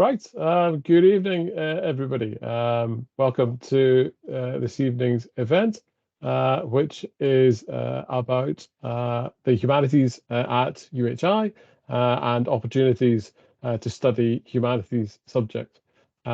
Right. Good evening, everybody. Welcome to this evening's event, which is about the humanities at UHI and opportunities to study humanities subjects.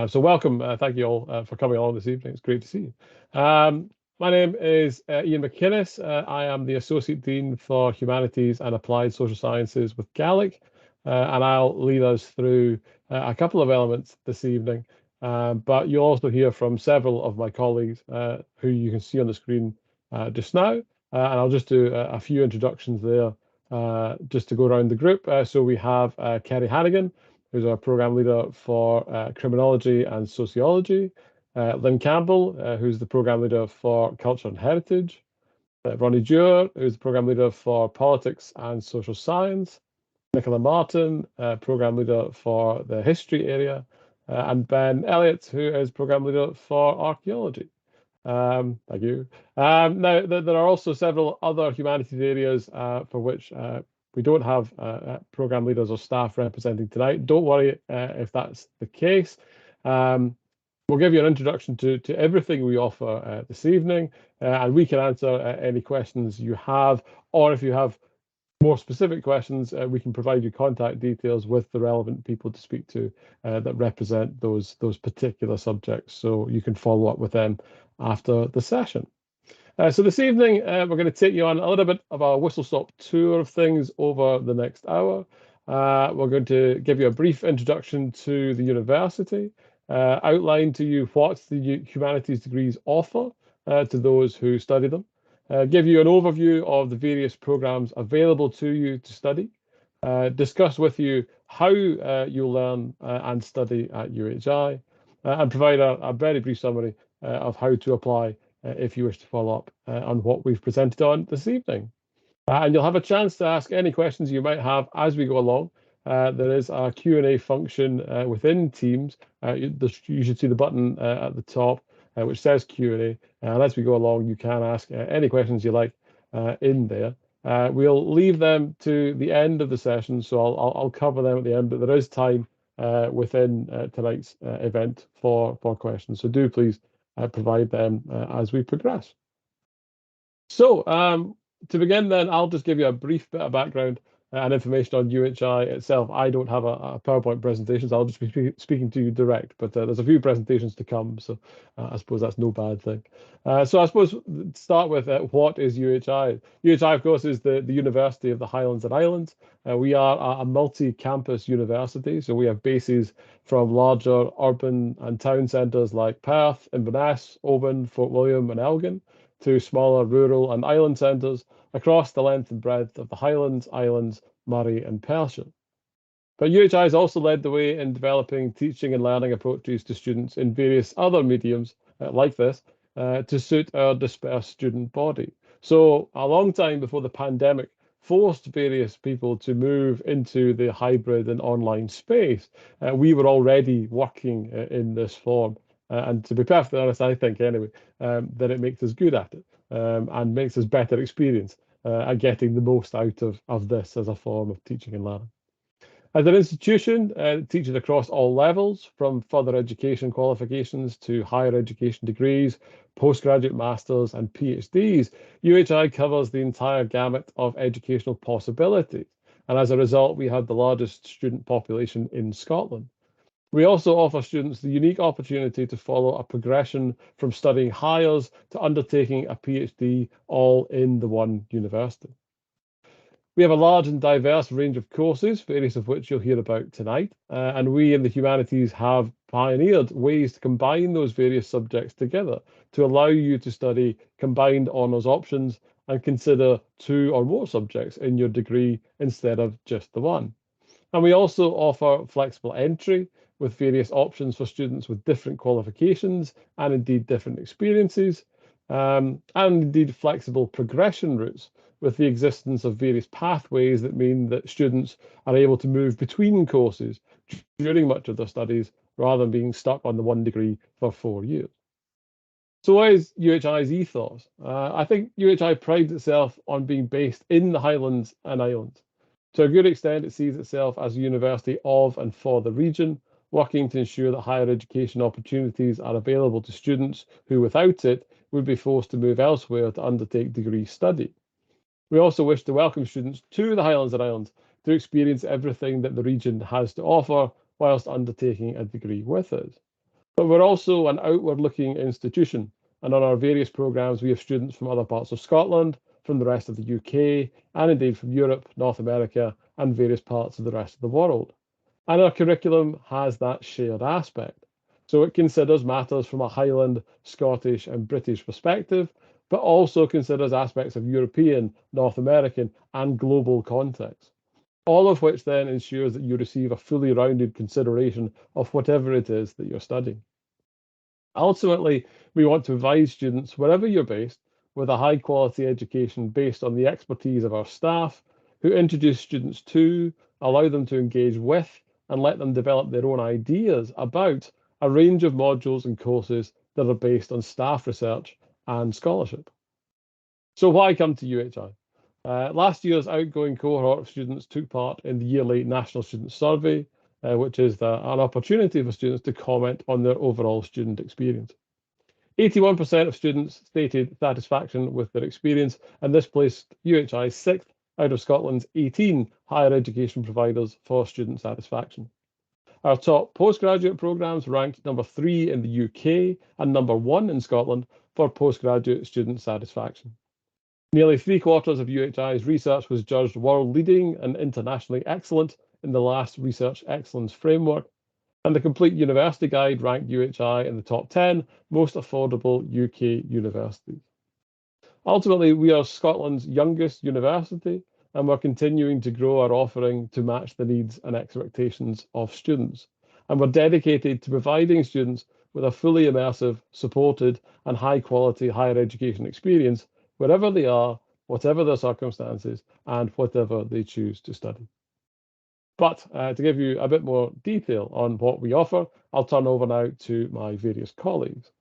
So welcome. Thank you all for coming along this evening. It's great to see you. My name is Ian McInnes. I am the Associate Dean for Humanities and Applied Social Sciences with Gaelic, and I'll lead us through a couple of elements this evening, but you'll also hear from several of my colleagues who you can see on the screen just now. And I'll just do a few introductions there just to go around the group. So we have Kerry Hannigan, who's our program leader for Criminology and Sociology. Lynn Campbell, who's the program leader for Culture and Heritage. Ronnie Dewar, who's the program leader for Politics and Social Science. Nicola Martin, program leader for the history area, and Ben Elliott, who is program leader for archaeology. Thank you. Now, there are also several other humanities areas for which we don't have program leaders or staff representing tonight. Don't worry if that's the case. We'll give you an introduction to everything we offer this evening, and we can answer any questions you have, or if you have more specific questions, we can provide you contact details with the relevant people to speak to that represent those particular subjects, so you can follow up with them after the session. So this evening, we're going to take you on a little bit of a whistle-stop tour of things over the next hour. We're going to give you a brief introduction to the university, outline to you what the humanities degrees offer to those who study them, give you an overview of the various programs available to you to study, discuss with you how you'll learn and study at UHI, and provide a very brief summary of how to apply if you wish to follow up on what we've presented on this evening. And you'll have a chance to ask any questions you might have as we go along. There is a Q&A function within Teams. You should see the button at the top which says Q&A. And as we go along, you can ask any questions you like in there. We'll leave them to the end of the session, so I'll cover them at the end, but there is time within tonight's event for questions. So do please provide them as we progress. So to begin then, I'll just give you a brief bit of background and information on UHI itself. I don't have a PowerPoint presentation, so I'll just be speaking to you direct, but there's a few presentations to come, so I suppose that's no bad thing. So I suppose to start with, what is UHI? UHI, of course, is the University of the Highlands and Islands. We are a multi-campus university, so we have bases from larger urban and town centres like Perth, Inverness, Oban, Fort William and Elgin, to smaller rural and island centres across the length and breadth of the Highlands, Islands, Moray and Perthshire. But UHI has also led the way in developing teaching and learning approaches to students in various other mediums like this to suit our dispersed student body. So a long time before the pandemic forced various people to move into the hybrid and online space, we were already working in this form. And to be perfectly honest, I think anyway, that it makes us good at it and makes us better experience at getting the most out of this as a form of teaching and learning. As an institution, it teaches across all levels, from further education qualifications to higher education degrees, postgraduate masters and PhDs. UHI covers the entire gamut of educational possibilities. And as a result, we have the largest student population in Scotland. We also offer students the unique opportunity to follow a progression from studying Highers to undertaking a PhD, all in the one university. We have a large and diverse range of courses, various of which you'll hear about tonight, and we in the humanities have pioneered ways to combine those various subjects together to allow you to study combined honours options and consider 2 or more subjects in your degree instead of just the one. And we also offer flexible entry with various options for students with different qualifications and indeed different experiences, and indeed flexible progression routes with the existence of various pathways that mean that students are able to move between courses during much of their studies rather than being stuck on the one degree for 4 years. So what is UHI's ethos? I think UHI prides itself on being based in the Highlands and Islands. To a good extent, it sees itself as a university of and for the region, working to ensure that higher education opportunities are available to students who, without it, would be forced to move elsewhere to undertake degree study. We also wish to welcome students to the Highlands and Islands to experience everything that the region has to offer whilst undertaking a degree with us. But we're also an outward-looking institution, and on our various programmes we have students from other parts of Scotland, from the rest of the UK, and indeed from Europe, North America, and various parts of the rest of the world. And our curriculum has that shared aspect. So it considers matters from a Highland, Scottish, and British perspective, but also considers aspects of European, North American, and global context. All of which then ensures that you receive a fully rounded consideration of whatever it is that you're studying. Ultimately, we want to provide students, wherever you're based, with a high quality education based on the expertise of our staff, who introduce students to, allow them to engage with, and let them develop their own ideas about a range of modules and courses that are based on staff research and scholarship. So why come to UHI? Last year's outgoing cohort of students took part in the yearly National Student Survey, which is an opportunity for students to comment on their overall student experience. 81% of students stated satisfaction with their experience, and this placed UHI sixth out of Scotland's 18 higher education providers for student satisfaction. Our top postgraduate programmes ranked number 3 in the UK and number 1 in Scotland for postgraduate student satisfaction. Nearly three-quarters of UHI's research was judged world-leading and internationally excellent in the last Research Excellence Framework, and the Complete University Guide ranked UHI in the top 10 most affordable UK universities. Ultimately, we are Scotland's youngest university, and we're continuing to grow our offering to match the needs and expectations of students. And we're dedicated to providing students with a fully immersive, supported, and high-quality higher education experience wherever they are, whatever their circumstances, and whatever they choose to study. But to give you a bit more detail on what we offer, I'll turn over now to my various colleagues.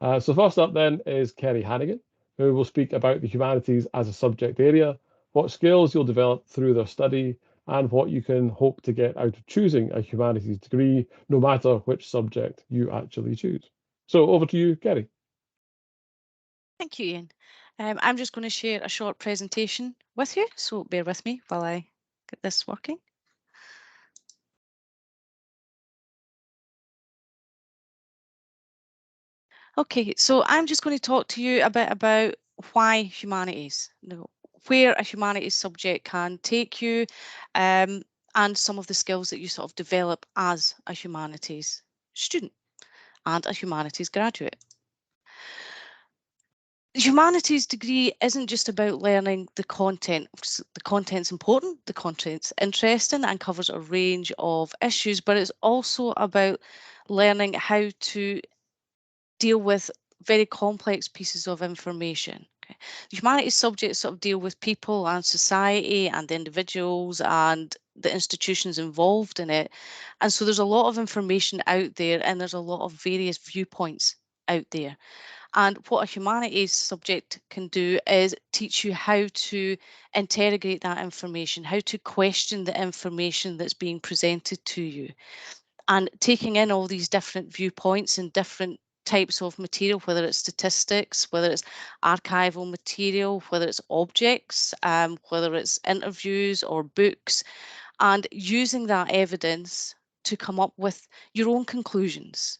So first up then is Kerry Hannigan, who will speak about the humanities as a subject area, what skills you'll develop through their study, and what you can hope to get out of choosing a humanities degree, no matter which subject you actually choose. So over to you, Kerry. Thank you, Ian. I'm just going to share a short presentation with you, so bear with me while I get this working. Okay, so I'm just going to talk to you a bit about why humanities, where a humanities subject can take you, and some of the skills that you sort of develop as a humanities student and a humanities graduate. The humanities degree isn't just about learning the content. The content's important, the content's interesting and covers a range of issues, but it's also about learning how to deal with very complex pieces of information. Okay. The humanities subjects sort of deal with people and society and the individuals and the institutions involved in it. And so there's a lot of information out there and there's a lot of various viewpoints out there. And what a humanities subject can do is teach you how to interrogate that information, how to question the information that's being presented to you. And taking in all these different viewpoints and different types of material, whether it's statistics, whether it's archival material, whether it's objects, whether it's interviews or books, and using that evidence to come up with your own conclusions.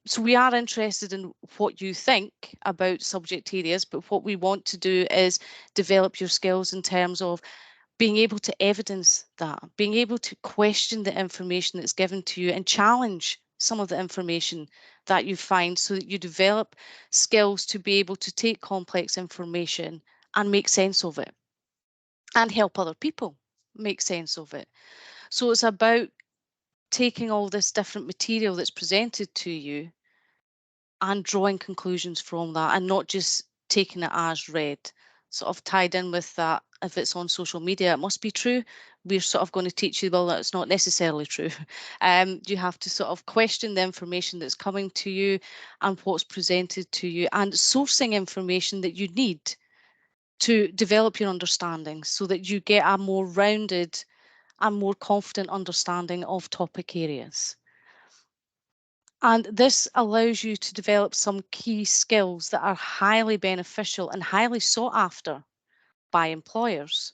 So we are interested in what you think about subject areas, but what we want to do is develop your skills in terms of being able to evidence that, being able to question the information that's given to you and challenge some of the information that you find so that you develop skills to be able to take complex information and make sense of it and help other people make sense of it. So it's about taking all this different material that's presented to you and drawing conclusions from that and not just taking it as read. Sort of tied in with that, if it's on social media, it must be true. We're sort of going to teach you, well, that's not necessarily true. You have to sort of question the information that's coming to you and what's presented to you and sourcing information that you need to develop your understanding so that you get a more rounded and more confident understanding of topic areas. And this allows you to develop some key skills that are highly beneficial and highly sought after by employers.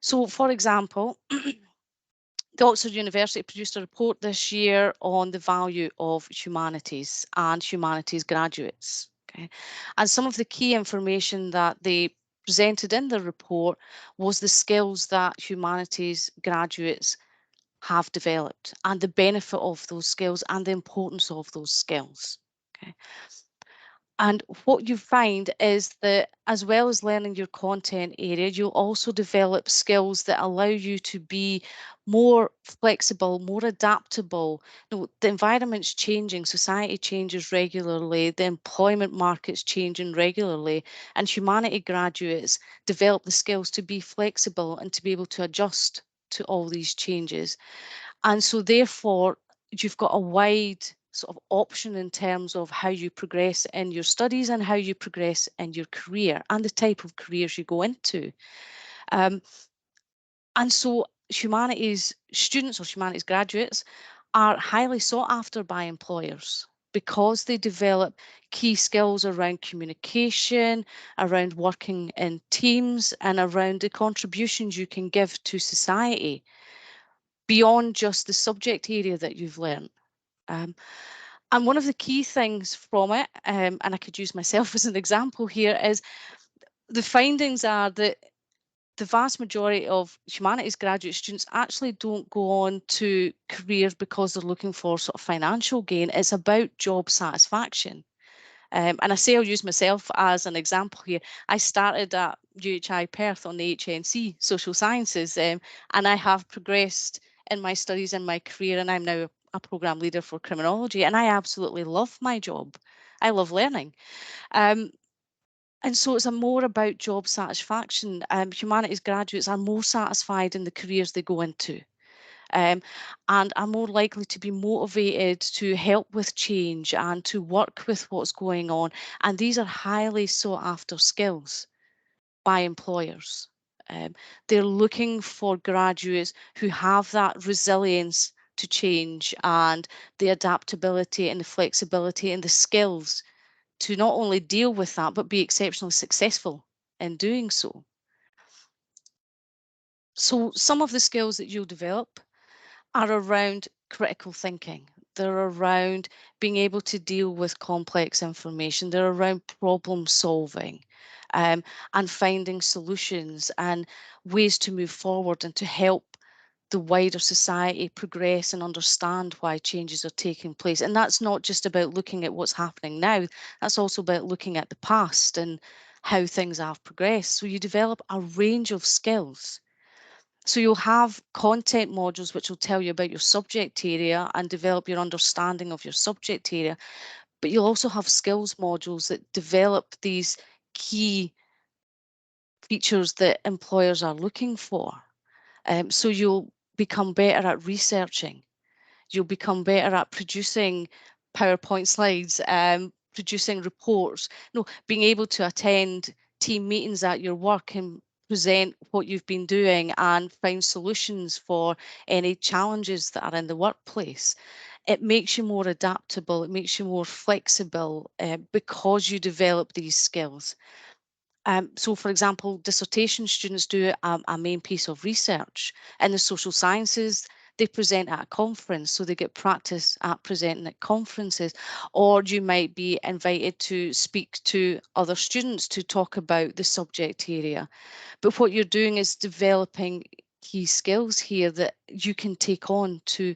So, for example, the Oxford University produced a report this year on the value of humanities and humanities graduates. Okay? And some of the key information that they presented in the report was the skills that humanities graduates have developed and the benefit of those skills and the importance of those skills. Okay. And what you find is that as well as learning your content area, you'll also develop skills that allow you to be more flexible, more adaptable. You know, the environment's changing, society changes regularly, the employment market's changing regularly, and humanity graduates develop the skills to be flexible and to be able to adjust to all these changes. And so therefore, you've got a wide sort of option in terms of how you progress in your studies and how you progress in your career and the type of careers you go into. And so humanities students or humanities graduates are highly sought after by employers because they develop key skills around communication, around working in teams, and around the contributions you can give to society beyond just the subject area that you've learned. And one of the key things from it, and I could use myself as an example here, is the findings are that the vast majority of humanities graduate students actually don't go on to careers because they're looking for sort of financial gain. It's about job satisfaction. And I say I'll use myself as an example here. I started at UHI Perth on the HNC Social Sciences, and I have progressed in my studies and my career, and I'm now a programme leader for Criminology, and I absolutely love my job. I love learning. And so it's more about job satisfaction. Humanities graduates are more satisfied in the careers they go into. And are more likely to be motivated to help with change and to work with what's going on. And these are highly sought after skills by employers. They're looking for graduates who have that resilience to change and the adaptability and the flexibility and the skills to not only deal with that, but be exceptionally successful in doing so. So some of the skills that you'll develop are around critical thinking. They're around being able to deal with complex information. They're around problem solving and finding solutions and ways to move forward and to help the wider society progress and understand why changes are taking place. And that's not just about looking at what's happening now, that's also about looking at the past and how things have progressed. So you develop a range of skills. So you'll have content modules which will tell you about your subject area and develop your understanding of your subject area, but you'll also have skills modules that develop these key features that employers are looking for. So you'll become better at researching. You'll become better at producing PowerPoint slides, producing reports, being able to attend team meetings at your work and present what you've been doing and find solutions for any challenges that are in the workplace. It makes you more adaptable, it makes you more flexible because you develop these skills. So, for example, dissertation students do a main piece of research. In the social sciences, they present at a conference, so they get practice at presenting at conferences. Or you might be invited to speak to other students to talk about the subject area. But what you're doing is developing key skills here that you can take on to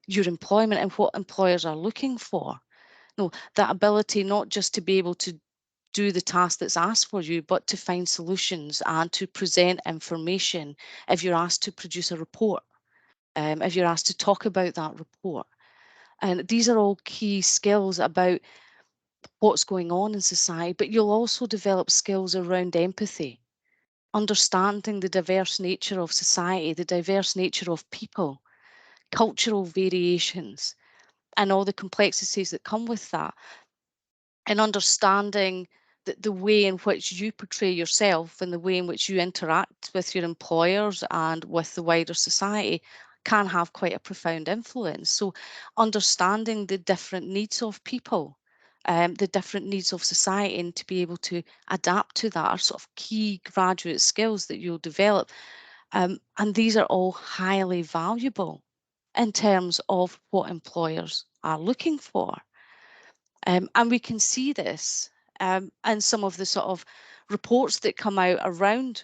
your employment and what employers are looking for. No, that ability not just to be able to do the task that's asked for you, but to find solutions and to present information if you're asked to produce a report, if you're asked to talk about that report. And these are all key skills about what's going on in society, but you'll also develop skills around empathy, understanding the diverse nature of society, the diverse nature of people, cultural variations, and all the complexities that come with that. And understanding the way in which you portray yourself and the way in which you interact with your employers and with the wider society can have quite a profound influence. So understanding the different needs of people, the different needs of society, and to be able to adapt to that are sort of key graduate skills that you'll develop. And these are all highly valuable in terms of what employers are looking for. And we can see this in some of the sort of reports that come out around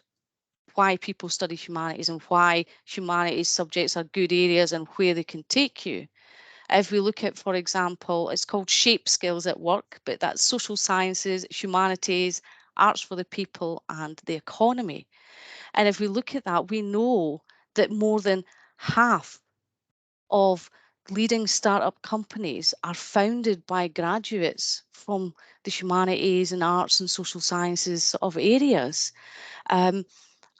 why people study humanities and why humanities subjects are good areas and where they can take you. If we look at, for example, it's called Shape Skills at Work, but that's social sciences, humanities, arts for the people, and the economy. And if we look at that, we know that more than half of leading startup companies are founded by graduates from the humanities and arts and social sciences sort of areas.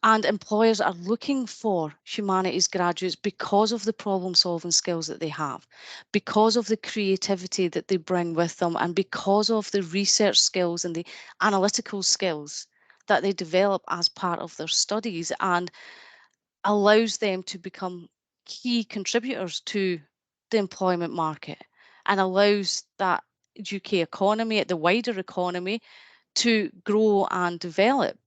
And employers are looking for humanities graduates because of the problem solving skills that they have, because of the creativity that they bring with them, and because of the research skills and the analytical skills that they develop as part of their studies, and allows them to become key contributors to the employment market, and allows that UK economy, the wider economy, to grow and develop.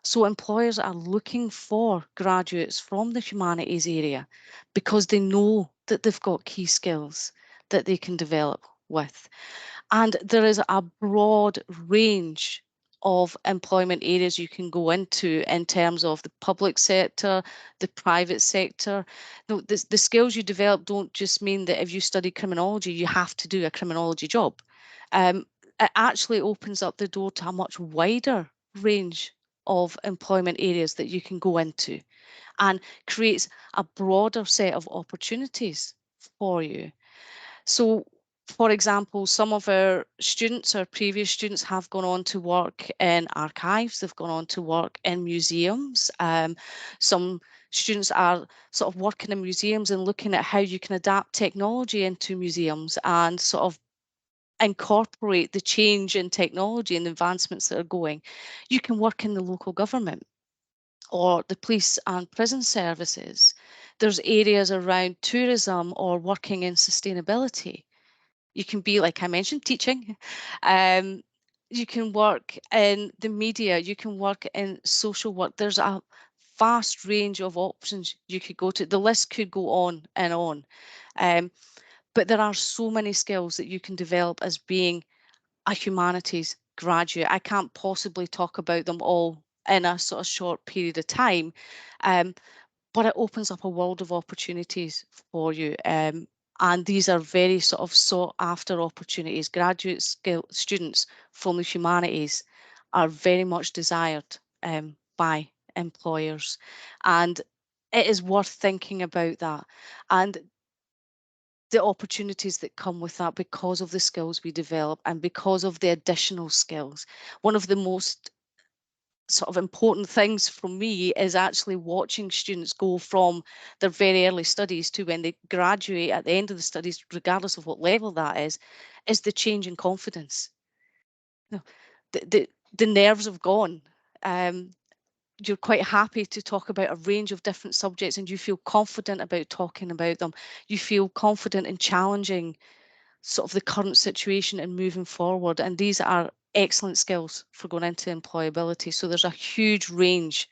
So employers are looking for graduates from the humanities area because they know that they've got key skills that they can develop with. And there is a broad range of employment areas you can go into in terms of the public sector, the private sector. No, the skills you develop don't just mean that if you study criminology, you have to do a criminology job. It actually opens up the door to a much wider range of employment areas that you can go into, and creates a broader set of opportunities for you. So, for example, some of our students, our previous students, have gone on to work in archives, they've gone on to work in museums. Some students are sort of working in museums and looking at how you can adapt technology into museums and sort of incorporate the change in technology and the advancements that are going. You can work in the local government or the police and prison services. There's areas around tourism or working in sustainability. You can be, like I mentioned, teaching. You can work in the media. You can work in social work. There's a vast range of options you could go to. The list could go on and on. But there are so many skills that you can develop as being a humanities graduate. I can't possibly talk about them all in a sort of short period of time, but it opens up a world of opportunities for you. And these are very sort of sought after opportunities. Graduate students from the humanities are very much desired by employers, and it is worth thinking about that and the opportunities that come with that because of the skills we develop and because of the additional skills. One of the most sort of important things for me is actually watching students go from their very early studies to when they graduate at the end of the studies, regardless of what level that is the change in confidence. You know, the nerves have gone. You're quite happy to talk about a range of different subjects and you feel confident about talking about them. You feel confident in challenging sort of the current situation and moving forward. And these are excellent skills for going into employability. So there's a huge range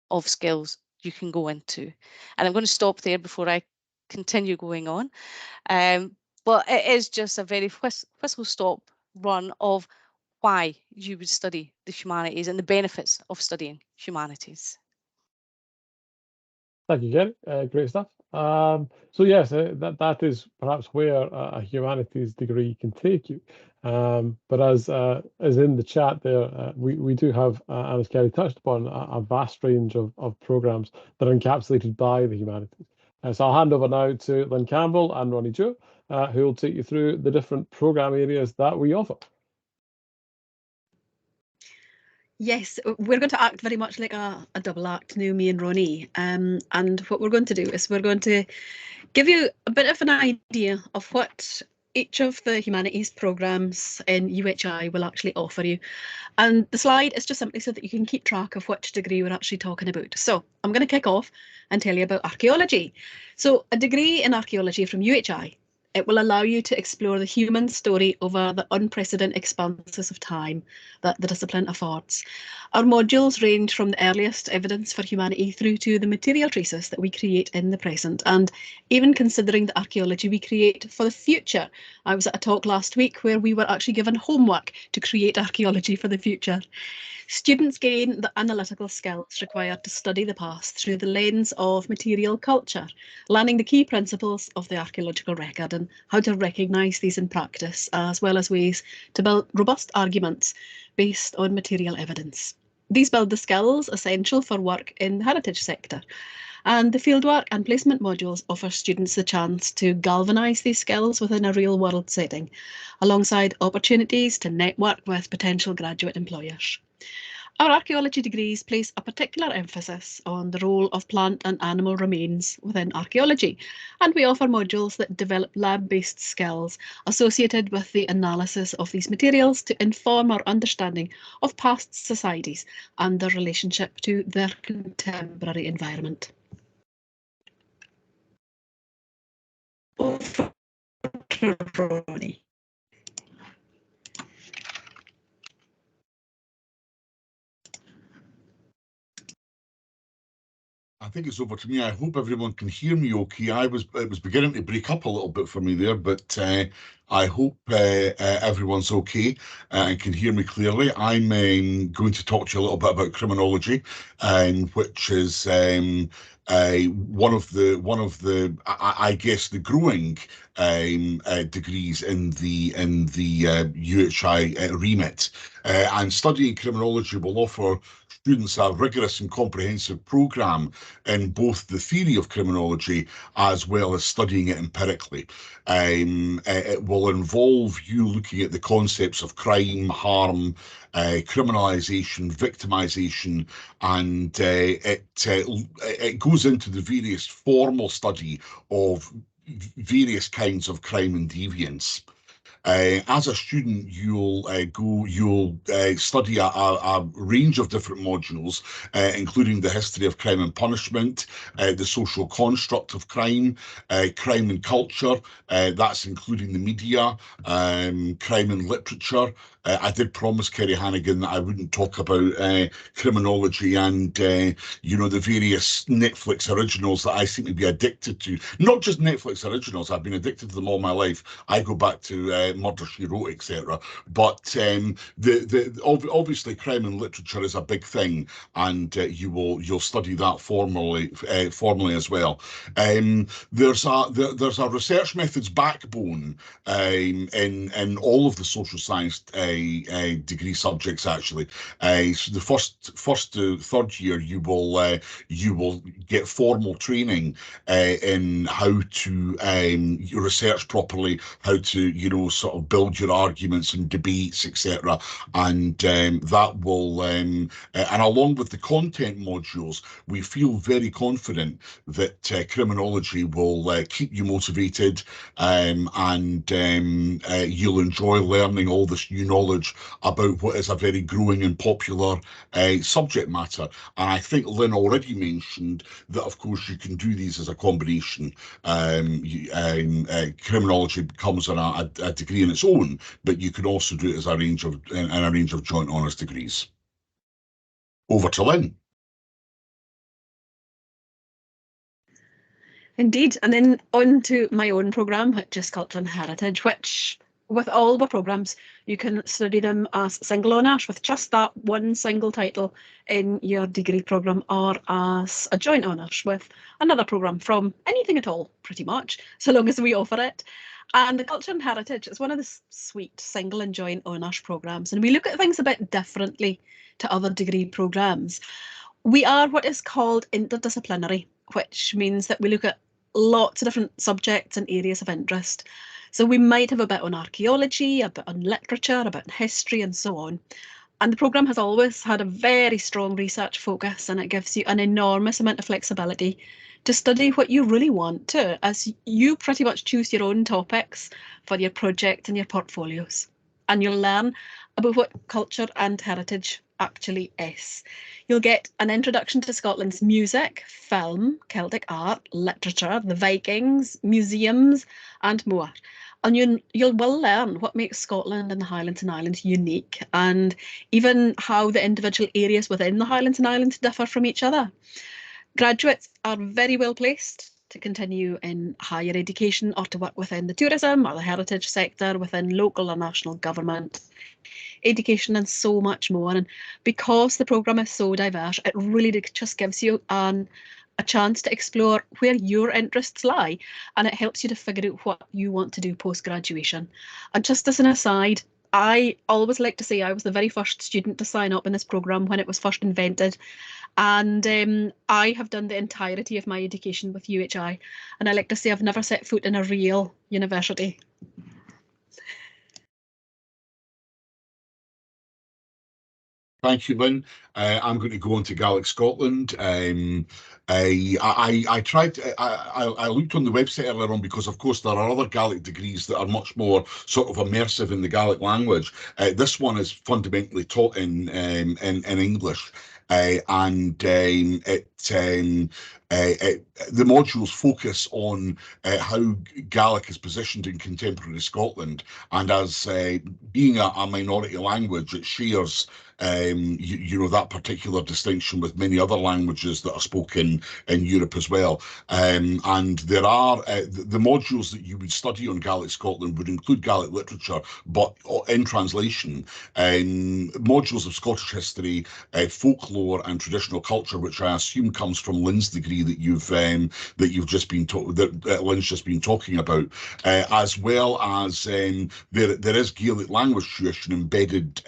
of skills you can go into. And I'm going to stop there before I continue going on. But it is just a very whistle stop run of why you would study the humanities and the benefits of studying humanities. Thank you, Kerry. Great stuff. So yes, that is perhaps where a humanities degree can take you. But as in the chat there, we do have, and as Kerry touched upon, a vast range of programs that are encapsulated by the humanities. So I'll hand over now to Lynn Campbell and Ronnie Joe, who will take you through the different program areas that we offer. Yes, we're going to act very much like a double act now, me and Ronnie. And what we're going to do is we're going to give you a bit of an idea of what each of the humanities programmes in UHI will actually offer you. And the slide is just simply so that you can keep track of which degree we're actually talking about. So I'm going to kick off and tell you about archaeology. So a degree in archaeology from UHI, it will allow you to explore the human story over the unprecedented expanses of time that the discipline affords. Our modules range from the earliest evidence for humanity through to the material traces that we create in the present, and even considering the archaeology we create for the future. I was at a talk last week where we were actually given homework to create archaeology for the future. Students gain the analytical skills required to study the past through the lens of material culture, learning the key principles of the archaeological record and how to recognise these in practice, as well as ways to build robust arguments based on material evidence. These build the skills essential for work in the heritage sector. And the fieldwork and placement modules offer students the chance to galvanise these skills within a real world setting, alongside opportunities to network with potential graduate employers. Our archaeology degrees place a particular emphasis on the role of plant and animal remains within archaeology, and we offer modules that develop lab-based skills associated with the analysis of these materials to inform our understanding of past societies and their relationship to their contemporary environment. Over to Ronnie. I think it's over to me. I hope everyone can hear me okay. It was beginning to break up a little bit for me there, but I hope everyone's okay and can hear me clearly. I'm going to talk to you a little bit about criminology, which is one of the I guess the growing degrees in the UHI remit. And studying criminology will offer students a rigorous and comprehensive programme in both the theory of criminology as well as studying it empirically. It will involve you looking at the concepts of crime, harm, criminalisation, victimisation, and it goes into the various formal study of various kinds of crime and deviance. As a student, you'll study a range of different modules, including the history of crime and punishment, the social construct of crime, crime and culture, that's including the media, crime and literature. I did promise Kerry Hannigan that I wouldn't talk about criminology and, the various Netflix originals that I seem to be addicted to. Not just Netflix originals, I've been addicted to them all my life. I go back to Murder, She Wrote, etc. But obviously crime and literature is a big thing, and you'll study that formally as well. There's a research methods backbone in all of the social science degree subjects actually. So the first to third year you will get formal training in how to research properly, how to sort of build your arguments and debates, etc. And that will and along with the content modules, we feel very confident that criminology will keep you motivated, and you'll enjoy learning all this new knowledge about what is a very growing and popular subject matter. And I think Lynn already mentioned that, of course, you can do these as a combination. Criminology becomes a degree in its own, but you can also do it as a range of joint honours degrees. Over to Lynn. Indeed, and then on to my own programme, which is Culture and Heritage, which with all the programmes, you can study them as single honours with just that one single title in your degree programme, or as a joint honours with another programme from anything at all, pretty much, so long as we offer it. And the Culture and Heritage is one of the sweet single and joint honours programmes, and we look at things a bit differently to other degree programmes. We are what is called interdisciplinary, which means that we look at lots of different subjects and areas of interest. So we might have a bit on archaeology, a bit on literature, a bit on history, and so on. And the programme has always had a very strong research focus, and it gives you an enormous amount of flexibility to study what you really want to, as you pretty much choose your own topics for your project and your portfolios. And you'll learn about what culture and heritage actually is. You'll get an introduction to Scotland's music, film, Celtic art, literature, the Vikings, museums, and more. And you will learn what makes Scotland and the Highlands and Islands unique, and even how the individual areas within the Highlands and Islands differ from each other. Graduates are very well placed to continue in higher education or to work within the tourism or the heritage sector, within local or national government, education, and so much more. And because the programme is so diverse, it really just gives you a chance to explore where your interests lie, and it helps you to figure out what you want to do post-graduation. And just as an aside, I always like to say I was the very first student to sign up in this programme when it was first invented, and I have done the entirety of my education with UHI, and I like to say I've never set foot in a real university. Thank you, Lynn. I'm going to go on to Gaelic Scotland. I tried. I looked on the website earlier on because, of course, there are other Gaelic degrees that are much more sort of immersive in the Gaelic language. This one is fundamentally taught in English, and the modules focus on how Gaelic is positioned in contemporary Scotland, and as being a minority language, it shares you know, that particular distinction with many other languages that are spoken in Europe as well. And there are the modules that you would study on Gaelic Scotland would include Gaelic literature, but in translation, modules of Scottish history, folklore, and traditional culture, which I assume comes from Lynn's degree that you've just been that Lynn's just been talking about, as well as there is Gaelic language tuition embedded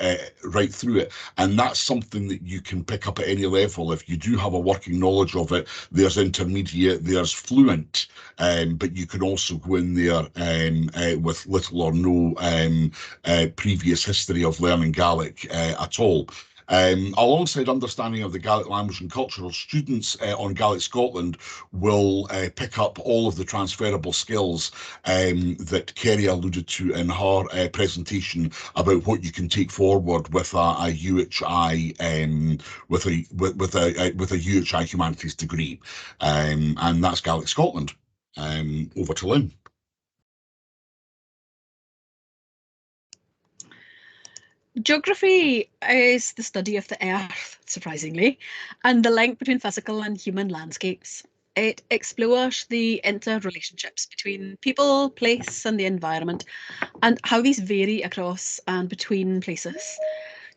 right through it. And that's something that you can pick up at any level. If you do have a working knowledge of it, there's intermediate, there's fluent, but you can also go in there with little or no previous history of learning Gaelic at all. Alongside understanding of the Gaelic language and culture, students on Gaelic Scotland will pick up all of the transferable skills that Kerry alluded to in her presentation about what you can take forward with a UHI with a UHI Humanities degree, and that's Gaelic Scotland. Over to Lynn. Geography is the study of the earth, surprisingly, and the link between physical and human landscapes. It explores the interrelationships between people, place, and the environment, and how these vary across and between places.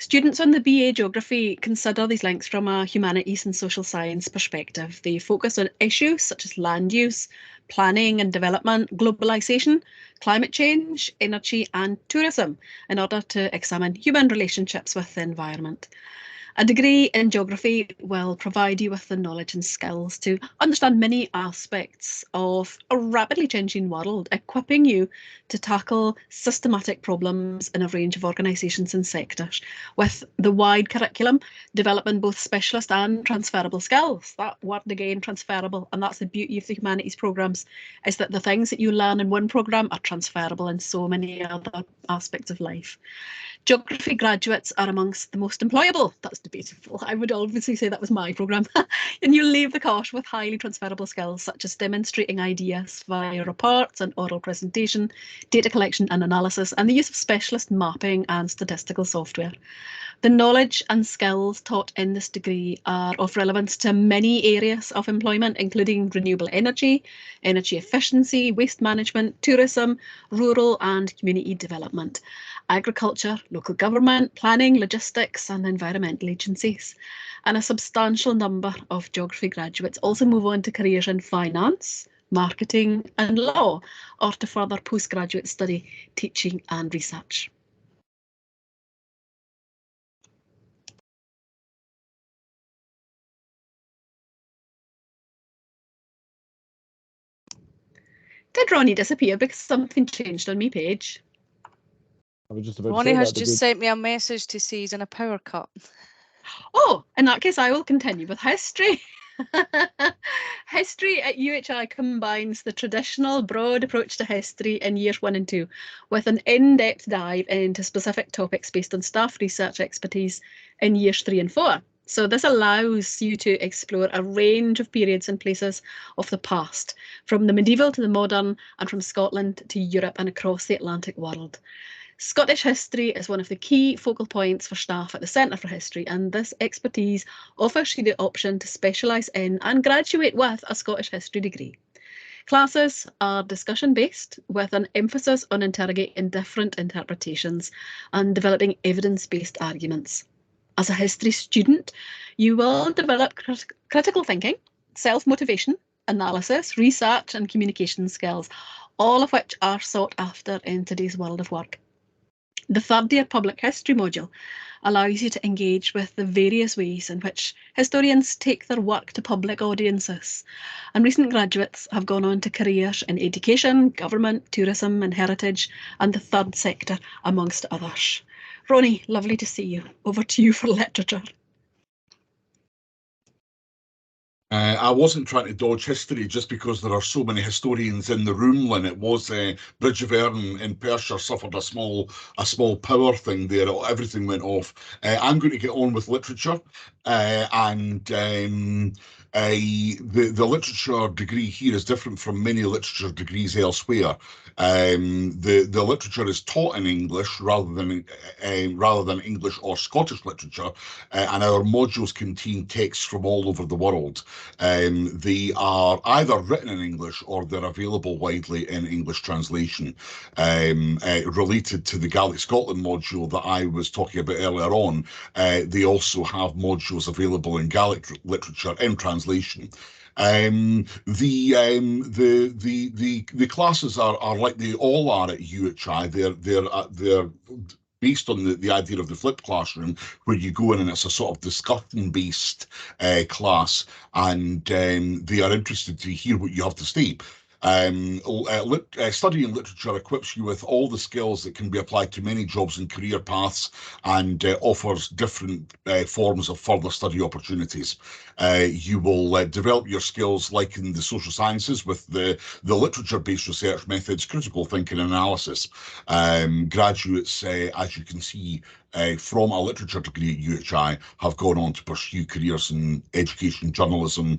Students on the BA Geography consider these links from a humanities and social science perspective. They focus on issues such as land use, planning and development, globalisation, climate change, energy, and tourism in order to examine human relationships with the environment. A degree in geography will provide you with the knowledge and skills to understand many aspects of a rapidly changing world, equipping you to tackle systematic problems in a range of organisations and sectors, with the wide curriculum developing both specialist and transferable skills. That word again, transferable, and that's the beauty of the humanities programmes, is that the things that you learn in one programme are transferable in so many other aspects of life. Geography graduates are amongst the most employable. That's debatable. I would obviously say that was my programme. And you'll leave the course with highly transferable skills, such as demonstrating ideas via reports and oral presentation, data collection and analysis, and the use of specialist mapping and statistical software. The knowledge and skills taught in this degree are of relevance to many areas of employment, including renewable energy, energy efficiency, waste management, tourism, rural and community development, agriculture, local government, planning, logistics, and environmental agencies. And a substantial number of geography graduates also move on to careers in finance, marketing, and law, or to further postgraduate study, teaching, and research. Did Ronnie disappear because something changed on my page? I was just about Ronnie to say has that. just sent me a message to say he's in a power cut. Oh, in that case, I will continue with history. History at UHI combines the traditional broad approach to history in years 1 and 2 with an in-depth dive into specific topics based on staff research expertise in years 3 and 4. So this allows you to explore a range of periods and places of the past, from the medieval to the modern, and from Scotland to Europe and across the Atlantic world. Scottish history is one of the key focal points for staff at the Centre for History, and this expertise offers you the option to specialise in and graduate with a Scottish history degree. Classes are discussion-based with an emphasis on interrogating different interpretations and developing evidence-based arguments. As a history student, you will develop critical thinking, self-motivation, analysis, research and communication skills, all of which are sought after in today's world of work. The third-year public history module allows you to engage with the various ways in which historians take their work to public audiences. And recent graduates have gone on to careers in education, government, tourism and heritage, and the third sector, amongst others. Ronnie, lovely to see you. Over to you for literature. I wasn't trying to dodge history just because there are so many historians in the room, Lynn. It was Bridge of Erne in Perthshire suffered a small power thing there. Everything went off. I'm going to get on with literature, and the literature degree here is different from many literature degrees elsewhere. The literature is taught in English rather than English or Scottish literature, and our modules contain texts from all over the world. They are either written in English or they're available widely in English translation. Related to the Gaelic Scotland module that I was talking about earlier on, they also have modules available in Gaelic literature in translation. The classes are like they all are at UHI. They're based on the idea of the flipped classroom, where you go in and it's a sort of discussion-based class, and they are interested to hear what you have to say. Studying literature equips you with all the skills that can be applied to many jobs and career paths, and offers different forms of further study opportunities. You will develop your skills like in the social sciences with the literature-based research methods, critical thinking and analysis. Graduates, as you can see, from a literature degree at UHI have gone on to pursue careers in education, journalism,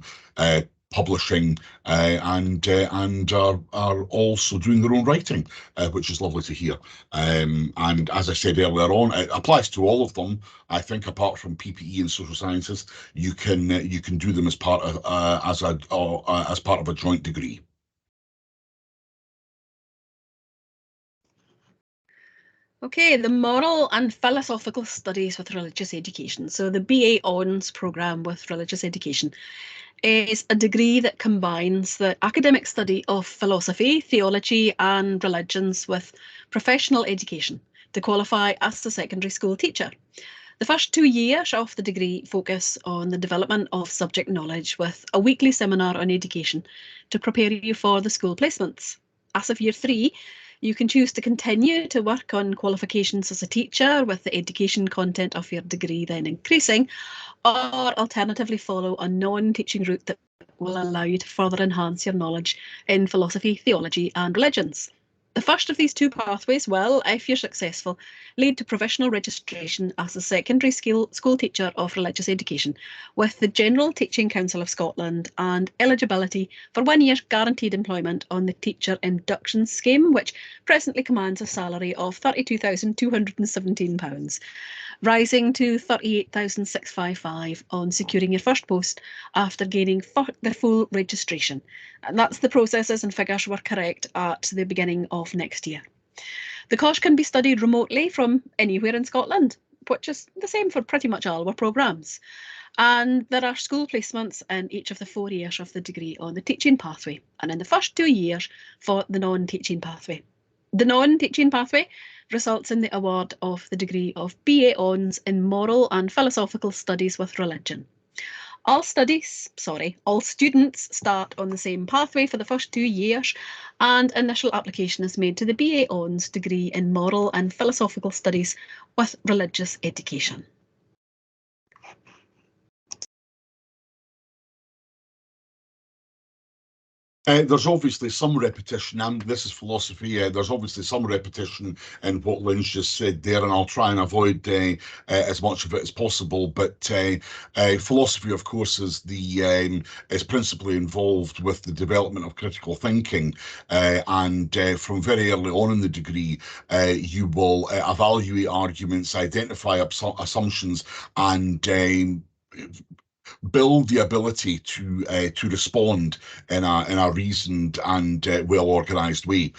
publishing, and are also doing their own writing, which is lovely to hear. And as I said earlier on, it applies to all of them. I think apart from PPE and social sciences, you can do them as part of as part of a joint degree. Okay, the Moral and Philosophical Studies with Religious Education. So the BA Honours programme with Religious Education is a degree that combines the academic study of philosophy, theology and religions with professional education to qualify as a secondary school teacher. The first 2 years of the degree focus on the development of subject knowledge with a weekly seminar on education to prepare you for the school placements. As of year 3, you can choose to continue to work on qualifications as a teacher with the education content of your degree then increasing, or alternatively follow a non-teaching route that will allow you to further enhance your knowledge in philosophy, theology and religions. The first of these two pathways will, if you're successful, lead to provisional registration as a secondary school teacher of religious education with the General Teaching Council of Scotland, and eligibility for 1 year's guaranteed employment on the Teacher Induction Scheme, which presently commands a salary of £32,217, rising to £38,655 on securing your first post after gaining the full registration. And that's the processes and figures were correct at the beginning of next year. The course can be studied remotely from anywhere in Scotland, which is the same for pretty much all our programmes. And there are school placements in each of the 4 years of the degree on the teaching pathway, and in the first 2 years for the non-teaching pathway. The non-teaching pathway results in the award of the degree of BA Honours in Moral and Philosophical Studies with Religion. All students start on the same pathway for the first 2 years, and initial application is made to the BA Honours degree in Moral and Philosophical Studies with Religious Education. There's obviously some repetition, and this is philosophy. There's obviously some repetition in what Lynn's just said there, and I'll try and avoid as much of it as possible. But philosophy, of course, is principally involved with the development of critical thinking, and from very early on in the degree, you will evaluate arguments, identify assumptions, and build the ability to respond in a reasoned and well-organized way.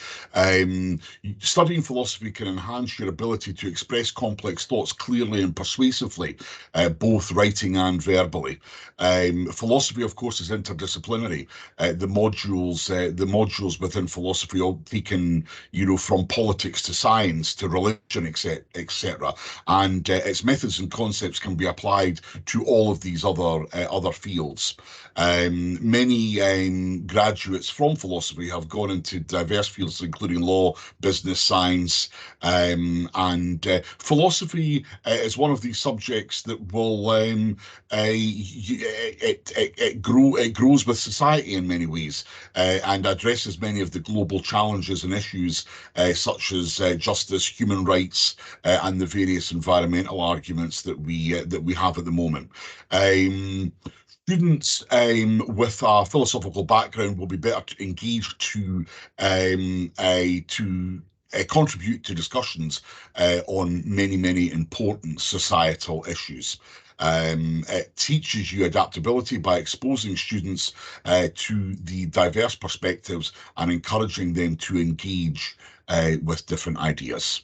Studying philosophy can enhance your ability to express complex thoughts clearly and persuasively, both writing and verbally. Philosophy, of course, is interdisciplinary. The modules within philosophy all taken, from politics to science to religion, etc. And its methods and concepts can be applied to all of these other fields. Many graduates from philosophy have gone into diverse fields, including law, business, science, and philosophy is one of these subjects that will it grows with society in many ways, and addresses many of the global challenges and issues such as justice, human rights, and the various environmental arguments that we have at the moment. Students with a philosophical background will be better engaged to contribute to discussions on many important societal issues. It teaches you adaptability by exposing students to the diverse perspectives and encouraging them to engage with different ideas.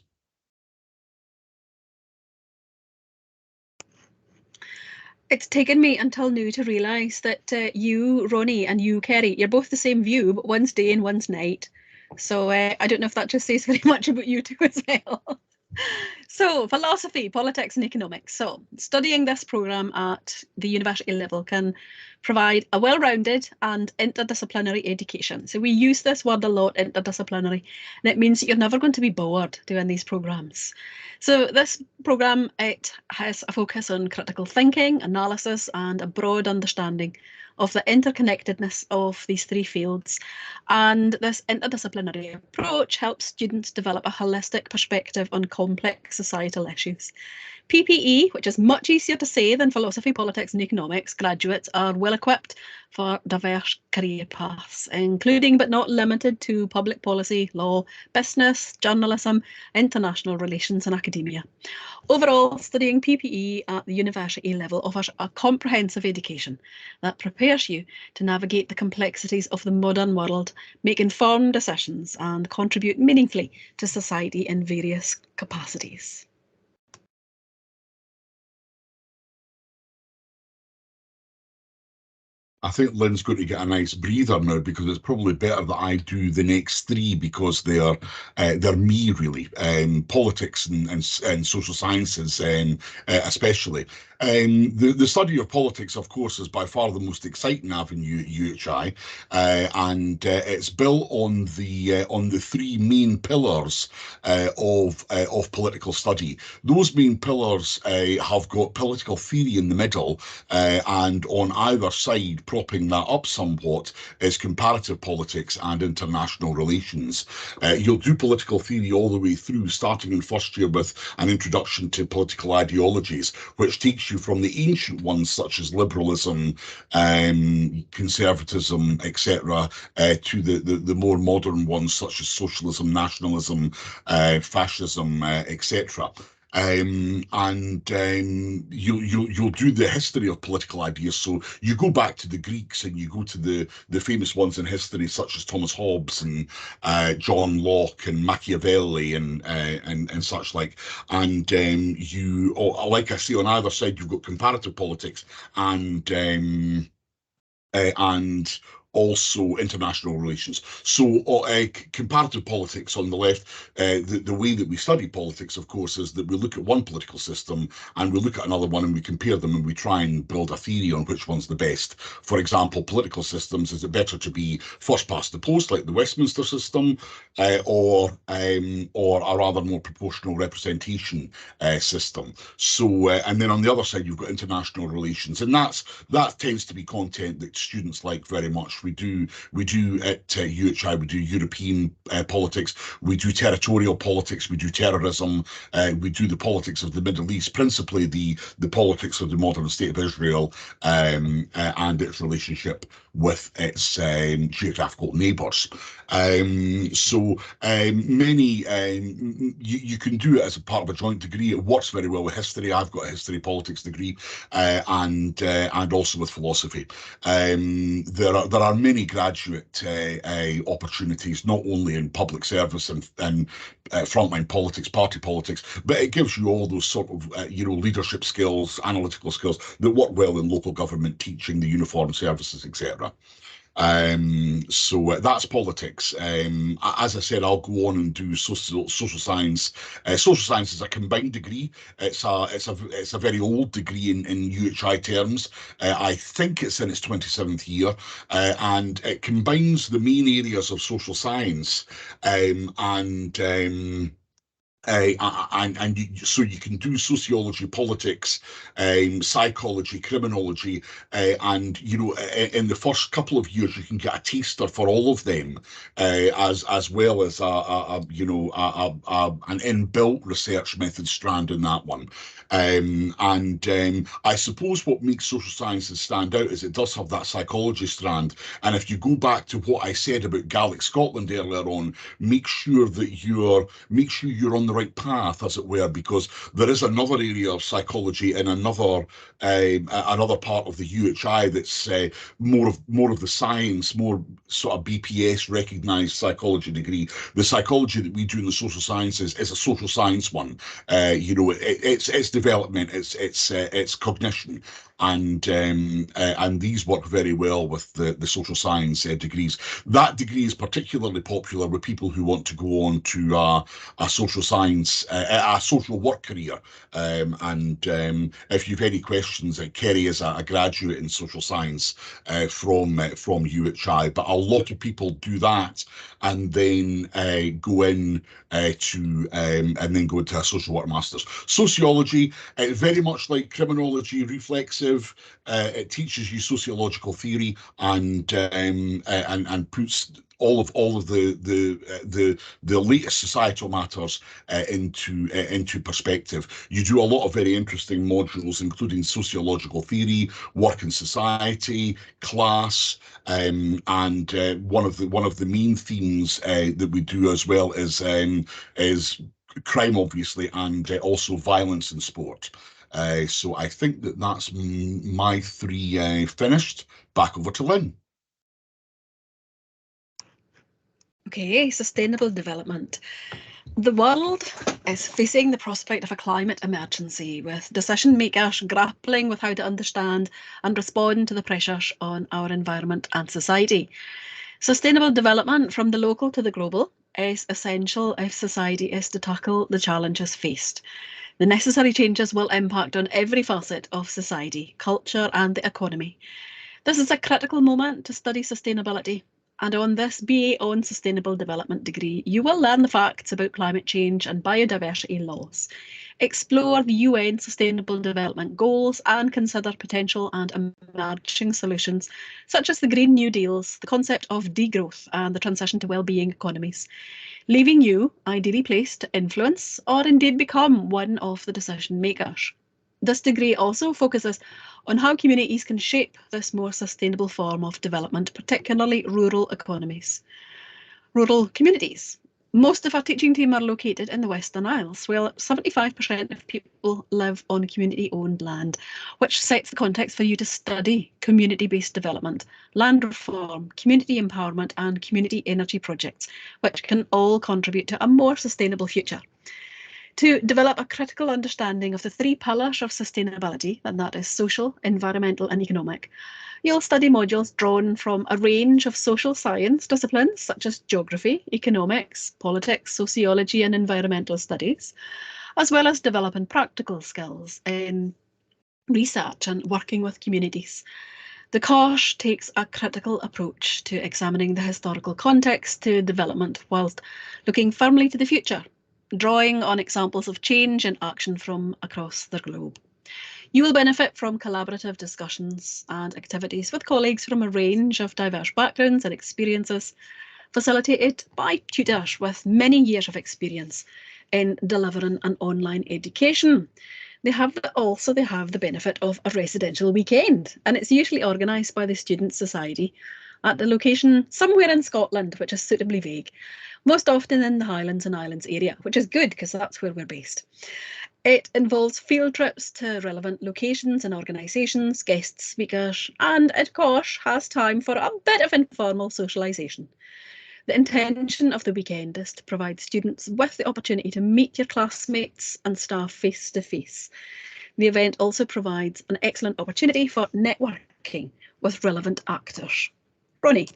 It's taken me until now to realise that you, Ronnie, and you, Kerry, you're both the same view, but one's day and one's night. So I don't know if that just says very much about you two as well. So philosophy, politics and economics. So studying this programme at the university level can provide a well-rounded and interdisciplinary education. So we use this word a lot, interdisciplinary, and it means that you're never going to be bored doing these programmes. So this programme, it has a focus on critical thinking, analysis, and a broad understanding of the interconnectedness of these three fields. And this interdisciplinary approach helps students develop a holistic perspective on complex societal issues. PPE, which is much easier to say than philosophy, politics and economics, graduates are well equipped for diverse career paths, including but not limited to public policy, law, business, journalism, international relations and academia. Overall, studying PPE at the university level offers a comprehensive education that prepares you to navigate the complexities of the modern world, make informed decisions and contribute meaningfully to society in various capacities. I think Lynn's going to get a nice breather now, because it's probably better that I do the next three, because they're me really. Politics and social sciences, especially. The study of politics, of course, is by far the most exciting avenue at UHI, and it's built on the three main pillars of political study. Those main pillars have got political theory in the middle, and on either side, propping that up somewhat, is comparative politics and international relations. You'll do political theory all the way through, starting in first year with an introduction to political ideologies, which takes you from the ancient ones such as liberalism, conservatism, etc., to the more modern ones such as socialism, nationalism, fascism, etc. You'll do the history of political ideas. So you go back to the Greeks and you go to the famous ones in history such as Thomas Hobbes and John Locke and Machiavelli and such like. And you, like I say, on either side you've got comparative politics and also international relations. So comparative politics on the left, the way that we study politics, of course, is that we look at one political system and we look at another one and we compare them and we try and build a theory on which one's the best. For example, political systems, is it better to be first past the post, like the Westminster system, or a rather more proportional representation system? So, and then on the other side, you've got international relations, and that tends to be content that students like very much We do at UHI, we do European politics, we do territorial politics, we do terrorism, we do the politics of the Middle East, principally the politics of the modern state of Israel and its relationship with its geographical neighbours. You can do it as a part of a joint degree. It works very well with history. I've got a history politics degree and also with philosophy. There are many graduate opportunities, not only in public service and frontline politics, party politics, but it gives you all those sort of leadership skills, analytical skills that work well in local government, teaching, the uniformed services, etc. So that's politics. As I said, I'll go on and do social science. Social science is a combined degree. It's a very old degree in UHI terms. I think it's in its 27th year, and it combines the main areas of social science so you can do sociology, politics, psychology, criminology, and in the first couple of years you can get a taster for all of them, as well as an inbuilt research method strand in that one. I suppose what makes social sciences stand out is it does have that psychology strand. And if you go back to what I said about Gaelic Scotland earlier on, make sure you're on the right path, as it were, because there is another area of psychology in another part of the UHI that's more of the science, more sort of BPS recognised psychology degree. The psychology that we do in the social sciences is a social science one. It's development, it's cognition, and these work very well with the social science degrees. That degree is particularly popular with people who want to go on to a social science, a social work career. If you've any questions, Kerry is a graduate in social science from UHI, but a lot of people do that and then go into a social work master's. Sociology, very much like criminology, reflexive. It teaches you sociological theory and puts all of the latest societal matters into perspective. You do a lot of very interesting modules, including sociological theory, work in society, class, and one of the main themes that we do as well is crime, obviously, and also violence in sport. So I think that's my three finished. Back over to Lynn. Okay, sustainable development. The world is facing the prospect of a climate emergency, with decision makers grappling with how to understand and respond to the pressures on our environment and society. Sustainable development, from the local to the global, is essential if society is to tackle the challenges faced. The necessary changes will impact on every facet of society, culture, and the economy. This is a critical moment to study sustainability. And on this BA on Sustainable Development degree, you will learn the facts about climate change and biodiversity loss, explore the UN Sustainable Development Goals, and consider potential and emerging solutions, such as the Green New Deals, the concept of degrowth, and the transition to well-being economies, leaving you ideally placed to influence or indeed become one of the decision makers. This degree also focuses on how communities can shape this more sustainable form of development, particularly rural economies. Rural communities. Most of our teaching team are located in the Western Isles, where 75% of people live on community-owned land, which sets the context for you to study community-based development, land reform, community empowerment, and community energy projects, which can all contribute to a more sustainable future. To develop a critical understanding of the three pillars of sustainability, and that is social, environmental, and economic, you'll study modules drawn from a range of social science disciplines such as geography, economics, politics, sociology, and environmental studies, as well as developing practical skills in research and working with communities. The course takes a critical approach to examining the historical context to development whilst looking firmly to the future, drawing on examples of change and action from across the globe. You will benefit from collaborative discussions and activities with colleagues from a range of diverse backgrounds and experiences, facilitated by tutors with many years of experience in delivering an online education. They have the benefit of a residential weekend, and it's usually organised by the Student Society at the location somewhere in Scotland, which is suitably vague, most often in the Highlands and Islands area, which is good because that's where we're based. It involves field trips to relevant locations and organisations, guest speakers, and of course has time for a bit of informal socialisation. The intention of the weekend is to provide students with the opportunity to meet your classmates and staff face to face. The event also provides an excellent opportunity for networking with relevant actors. Ronnie.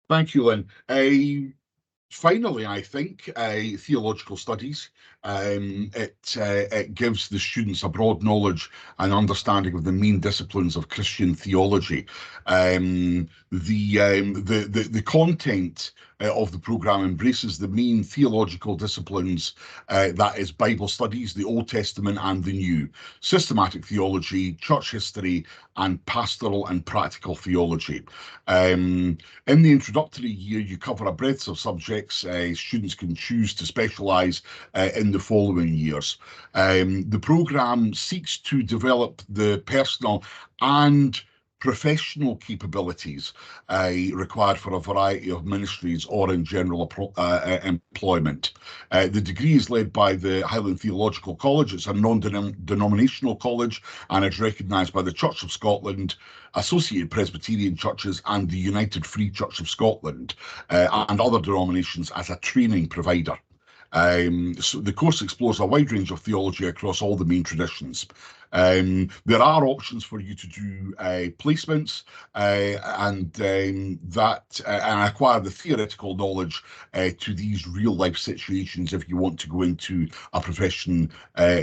Thank you, Lynn. Finally, I think theological studies. It gives the students a broad knowledge and understanding of the main disciplines of Christian theology. The content of the programme embraces the main theological disciplines, that is Bible studies, the Old Testament and the New, systematic theology, church history, and pastoral and practical theology. In the introductory year, you cover a breadth of subjects. Students can choose to specialise in the following years. The programme seeks to develop the personal and professional capabilities required for a variety of ministries or in general employment. The degree is led by the Highland Theological College. It's a non-denominational college and it's recognised by the Church of Scotland, Associated Presbyterian Churches and the United Free Church of Scotland and other denominations as a training provider. So the course explores a wide range of theology across all the main traditions. There are options for you to do placements and acquire the theoretical knowledge to these real life situations if you want to go into a profession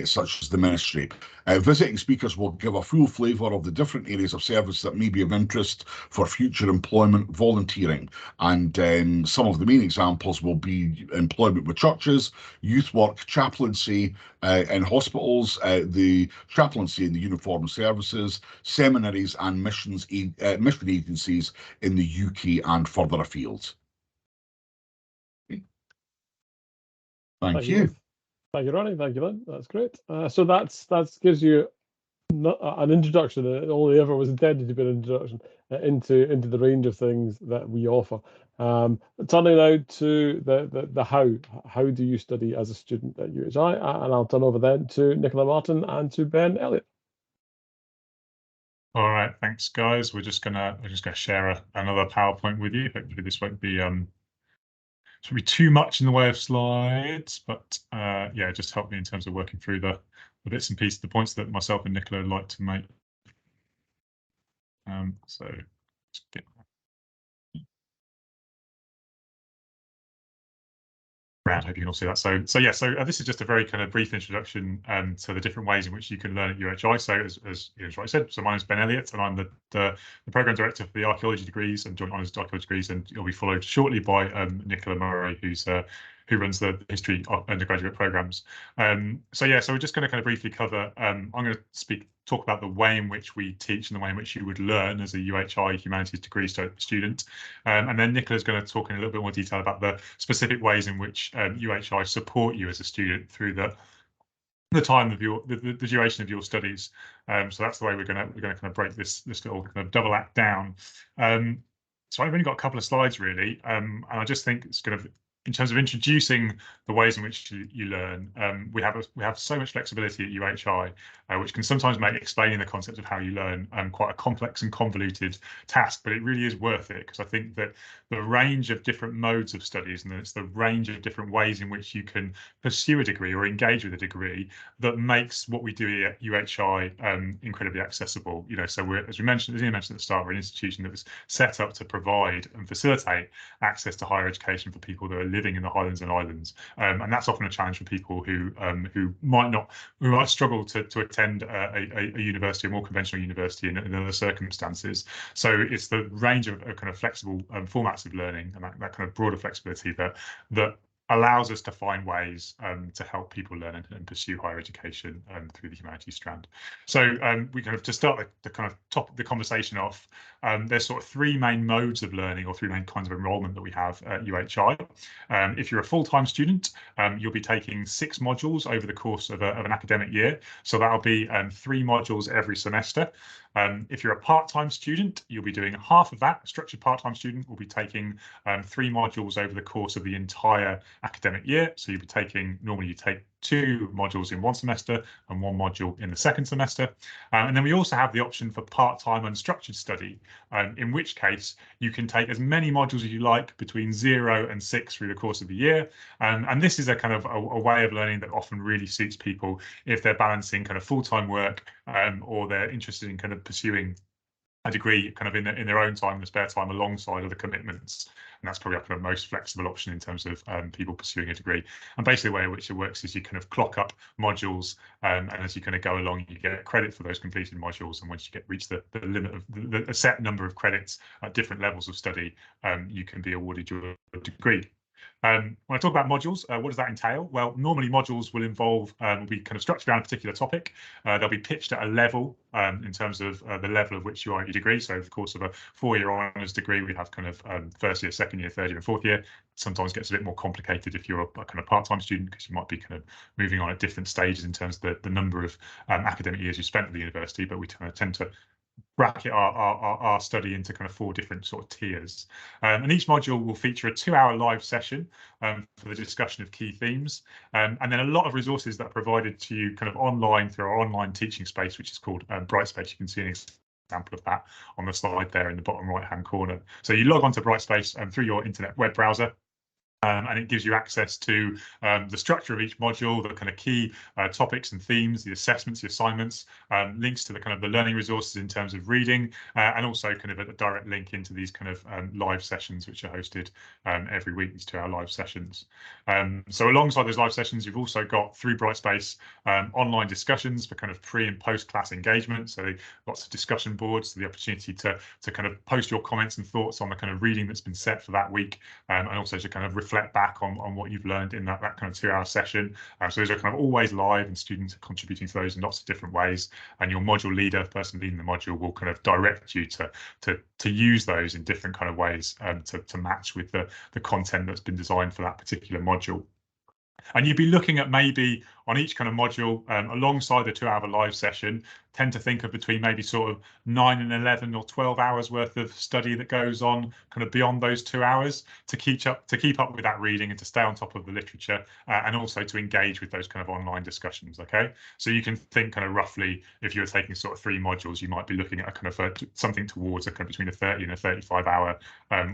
such as the ministry. Visiting speakers will give a full flavour of the different areas of service that may be of interest for future employment volunteering, and some of the main examples will be employment with churches, youth work, chaplaincy in hospitals, the chaplaincy in the uniformed services, seminaries and mission agencies in the UK and further afield. Okay. Thank you. Thank you, Ronnie. Thank you, Lynn. That's great. So that gives you an introduction. It only ever was intended to be an introduction into the range of things that we offer. Turning now to the how. How do you study as a student at UHI? And I'll turn over then to Nicola Martin and to Ben Elliott. All right, thanks, guys. We're just gonna share another PowerPoint with you. Hopefully, this won't be too much in the way of slides, but yeah, just help me in terms of working through the bits and pieces, the points that myself and Nicola would like to make. So let's get around. Hope you can all see that. So this is just a very kind of brief introduction to the different ways in which you can learn at UHI. So as I said, so my name is Ben Elliott, and I'm the program director for the Archaeology degrees and joint honours Archaeology degrees, and it'll be followed shortly by Nicola Murray, who runs the history undergraduate programs. So we're just going to kind of briefly cover. I'm going to talk about the way in which we teach and the way in which you would learn as a UHI Humanities degree student, and then Nicola's going to talk in a little bit more detail about the specific ways in which UHI support you as a student through the time of the duration of your studies. So that's the way we're going to kind of break this little kind of double act down. So I've only got a couple of slides really, and I just think it's kind of, in terms of introducing the ways in which you learn, we have so much flexibility at UHI, which can sometimes make explaining the concept of how you learn quite a complex and convoluted task, but it really is worth it, because I think that the range of different modes of studies, and it's the range of different ways in which you can pursue a degree or engage with a degree, that makes what we do at UHI incredibly accessible. You know, so as Ian mentioned at the start, we're an institution that was set up to provide and facilitate access to higher education for people that are living in the Highlands and Islands, and that's often a challenge for people who might struggle to attend a university, a more conventional university, in other circumstances. So it's the range of kind of flexible formats of learning, and that kind of broader flexibility that allows us to find ways to help people learn and pursue higher education through the humanities strand. So we kind of, to start the kind of top the conversation off, there's sort of three main modes of learning, or three main kinds of enrolment that we have at UHI. If you're a full-time student, you'll be taking 6 modules over the course of an academic year. So that'll be 3 modules every semester. If you're a part-time student, you'll be doing half of that. A structured part-time student will be taking 3 modules over the course of the entire academic year. So you'll be taking, normally you take 2 modules in one semester and 1 module in the second semester. And then we also have the option for part-time unstructured study, in which case you can take as many modules as you like between 0 and 6 through the course of the year. And this is a kind of a way of learning that often really suits people if they're balancing kind of full-time work or they're interested in kind of pursuing a degree kind of in their own time, in the spare time, alongside other commitments. And that's probably a kind of most flexible option in terms of people pursuing a degree. And basically the way in which it works is you kind of clock up modules, and as you kind of go along, you get credit for those completed modules. And once you reach the limit of a set number of credits at different levels of study, you can be awarded your degree. When I talk about modules, what does that entail? Well, normally modules will involve, will be kind of structured around a particular topic. They'll be pitched at a level in terms of the level of which you are at your degree. So over the course of a 4-year honours degree, we have kind of first year, second year, third year and fourth year. Sometimes gets a bit more complicated if you're a kind of part-time student, because you might be kind of moving on at different stages in terms of the number of academic years you spent at the university, but we kind of tend to bracket our study into kind of 4 different sort of tiers. And each module will feature a 2-hour live session for the discussion of key themes. And then a lot of resources that are provided to you kind of online through our online teaching space, which is called Brightspace. You can see an example of that on the slide there in the bottom right-hand corner. So you log on to Brightspace through your internet web browser. And it gives you access to the structure of each module, the kind of key topics and themes, the assessments, the assignments, links to the kind of the learning resources in terms of reading, and also kind of a direct link into these kind of live sessions, which are hosted every week, these 2-hour live sessions. So alongside those live sessions, you've also got through Brightspace online discussions for kind of pre and post class engagement. So lots of discussion boards, so the opportunity to kind of post your comments and thoughts on the kind of reading that's been set for that week, and also to kind of reflect back on what you've learned in that kind of 2-hour session. So those are kind of always live, and students are contributing to those in lots of different ways. And your module leader, the person leading the module, will kind of direct you to use those in different kind of ways to match with the content that's been designed for that particular module. And you'd be looking at maybe on each kind of module alongside the 2-hour live session, tend to think of between maybe sort of 9 and 11 or 12 hours worth of study that goes on kind of beyond those 2 hours to keep up with that reading and to stay on top of the literature, and also to engage with those kind of online discussions. Okay, so you can think kind of roughly, if you're taking sort of 3 modules, you might be looking at a kind of something towards a kind of between a 30 and a 35-hour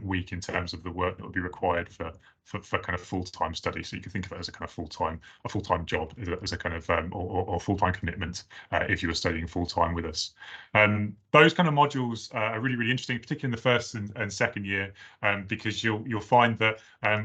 week in terms of the work that would be required for kind of full-time study. So you can think of it as a kind of full-time job, as a kind of or full-time commitment if you were studying full-time with us. Those kind of modules are really, really interesting, particularly in the first and second year, because you'll find that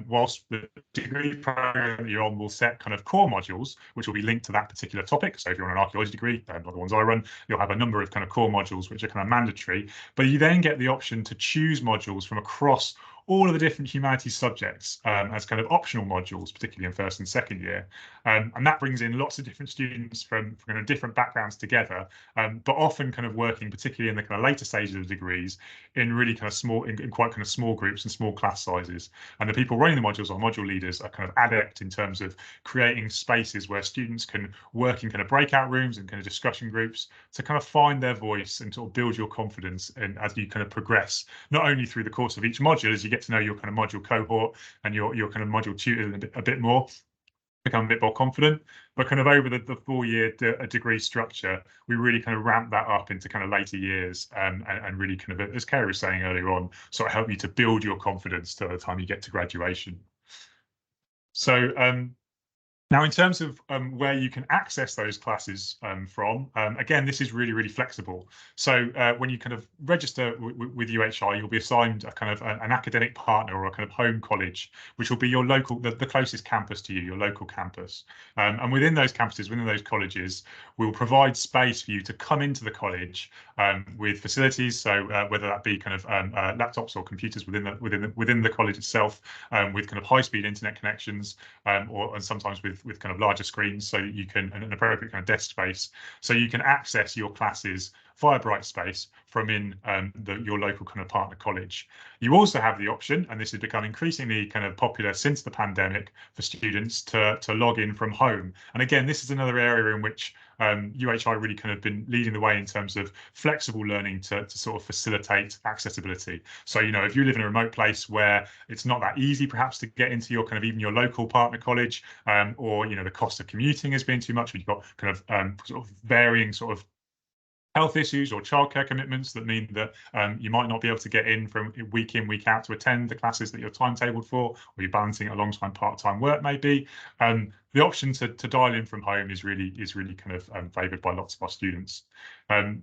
whilst the degree program that you're on will set kind of core modules, which will be linked to that particular topic. So if you're on an archaeology degree, like the ones I run, you'll have a number of kind of core modules which are kind of mandatory, but you then get the option to choose modules from across all of the different humanities subjects as kind of optional modules, particularly in first and second year. And that brings in lots of different students from kind of different backgrounds together, but often kind of working, particularly in the kind of later stages of the degrees, in really kind of small, in quite kind of small groups and small class sizes. And the people running the modules, or module leaders, are kind of adept in terms of creating spaces where students can work in kind of breakout rooms and kind of discussion groups to kind of find their voice and sort of build your confidence and as you kind of progress, not only through the course of each module, as you get to know your kind of module cohort and your kind of module tutor a bit more, become a bit more confident, but kind of over the 4-year degree structure, we really kind of ramp that up into kind of later years, and really kind of, as Kerry was saying earlier on, sort of help you to build your confidence till the time you get to graduation. So Now, in terms of where you can access those classes from, again, this is really, really flexible. So when you kind of register with UHI, you'll be assigned a kind of an academic partner or a kind of home college, which will be your local, the closest campus to you, your local campus. And within those campuses, within those colleges, we'll provide space for you to come into the college with facilities. So whether that be kind of laptops or computers within the college itself, with kind of high-speed internet connections, and sometimes with kind of larger screens, so you can, an appropriate kind of desk space, so you can access your classes via Brightspace from in your local kind of partner college. You also have the option, and this has become increasingly kind of popular since the pandemic, for students to log in from home. And again, this is another area in which UHI really kind of been leading the way in terms of flexible learning to sort of facilitate accessibility. So, you know, if you live in a remote place where it's not that easy perhaps to get into your kind of even your local partner college, or, you know, the cost of commuting has been too much, or you've got kind of sort of varying sort of health issues or childcare commitments that mean that you might not be able to get in from week in, week out to attend the classes that you're timetabled for, or you're balancing it alongside part-time work maybe. The option to dial in from home is really kind of favoured by lots of our students.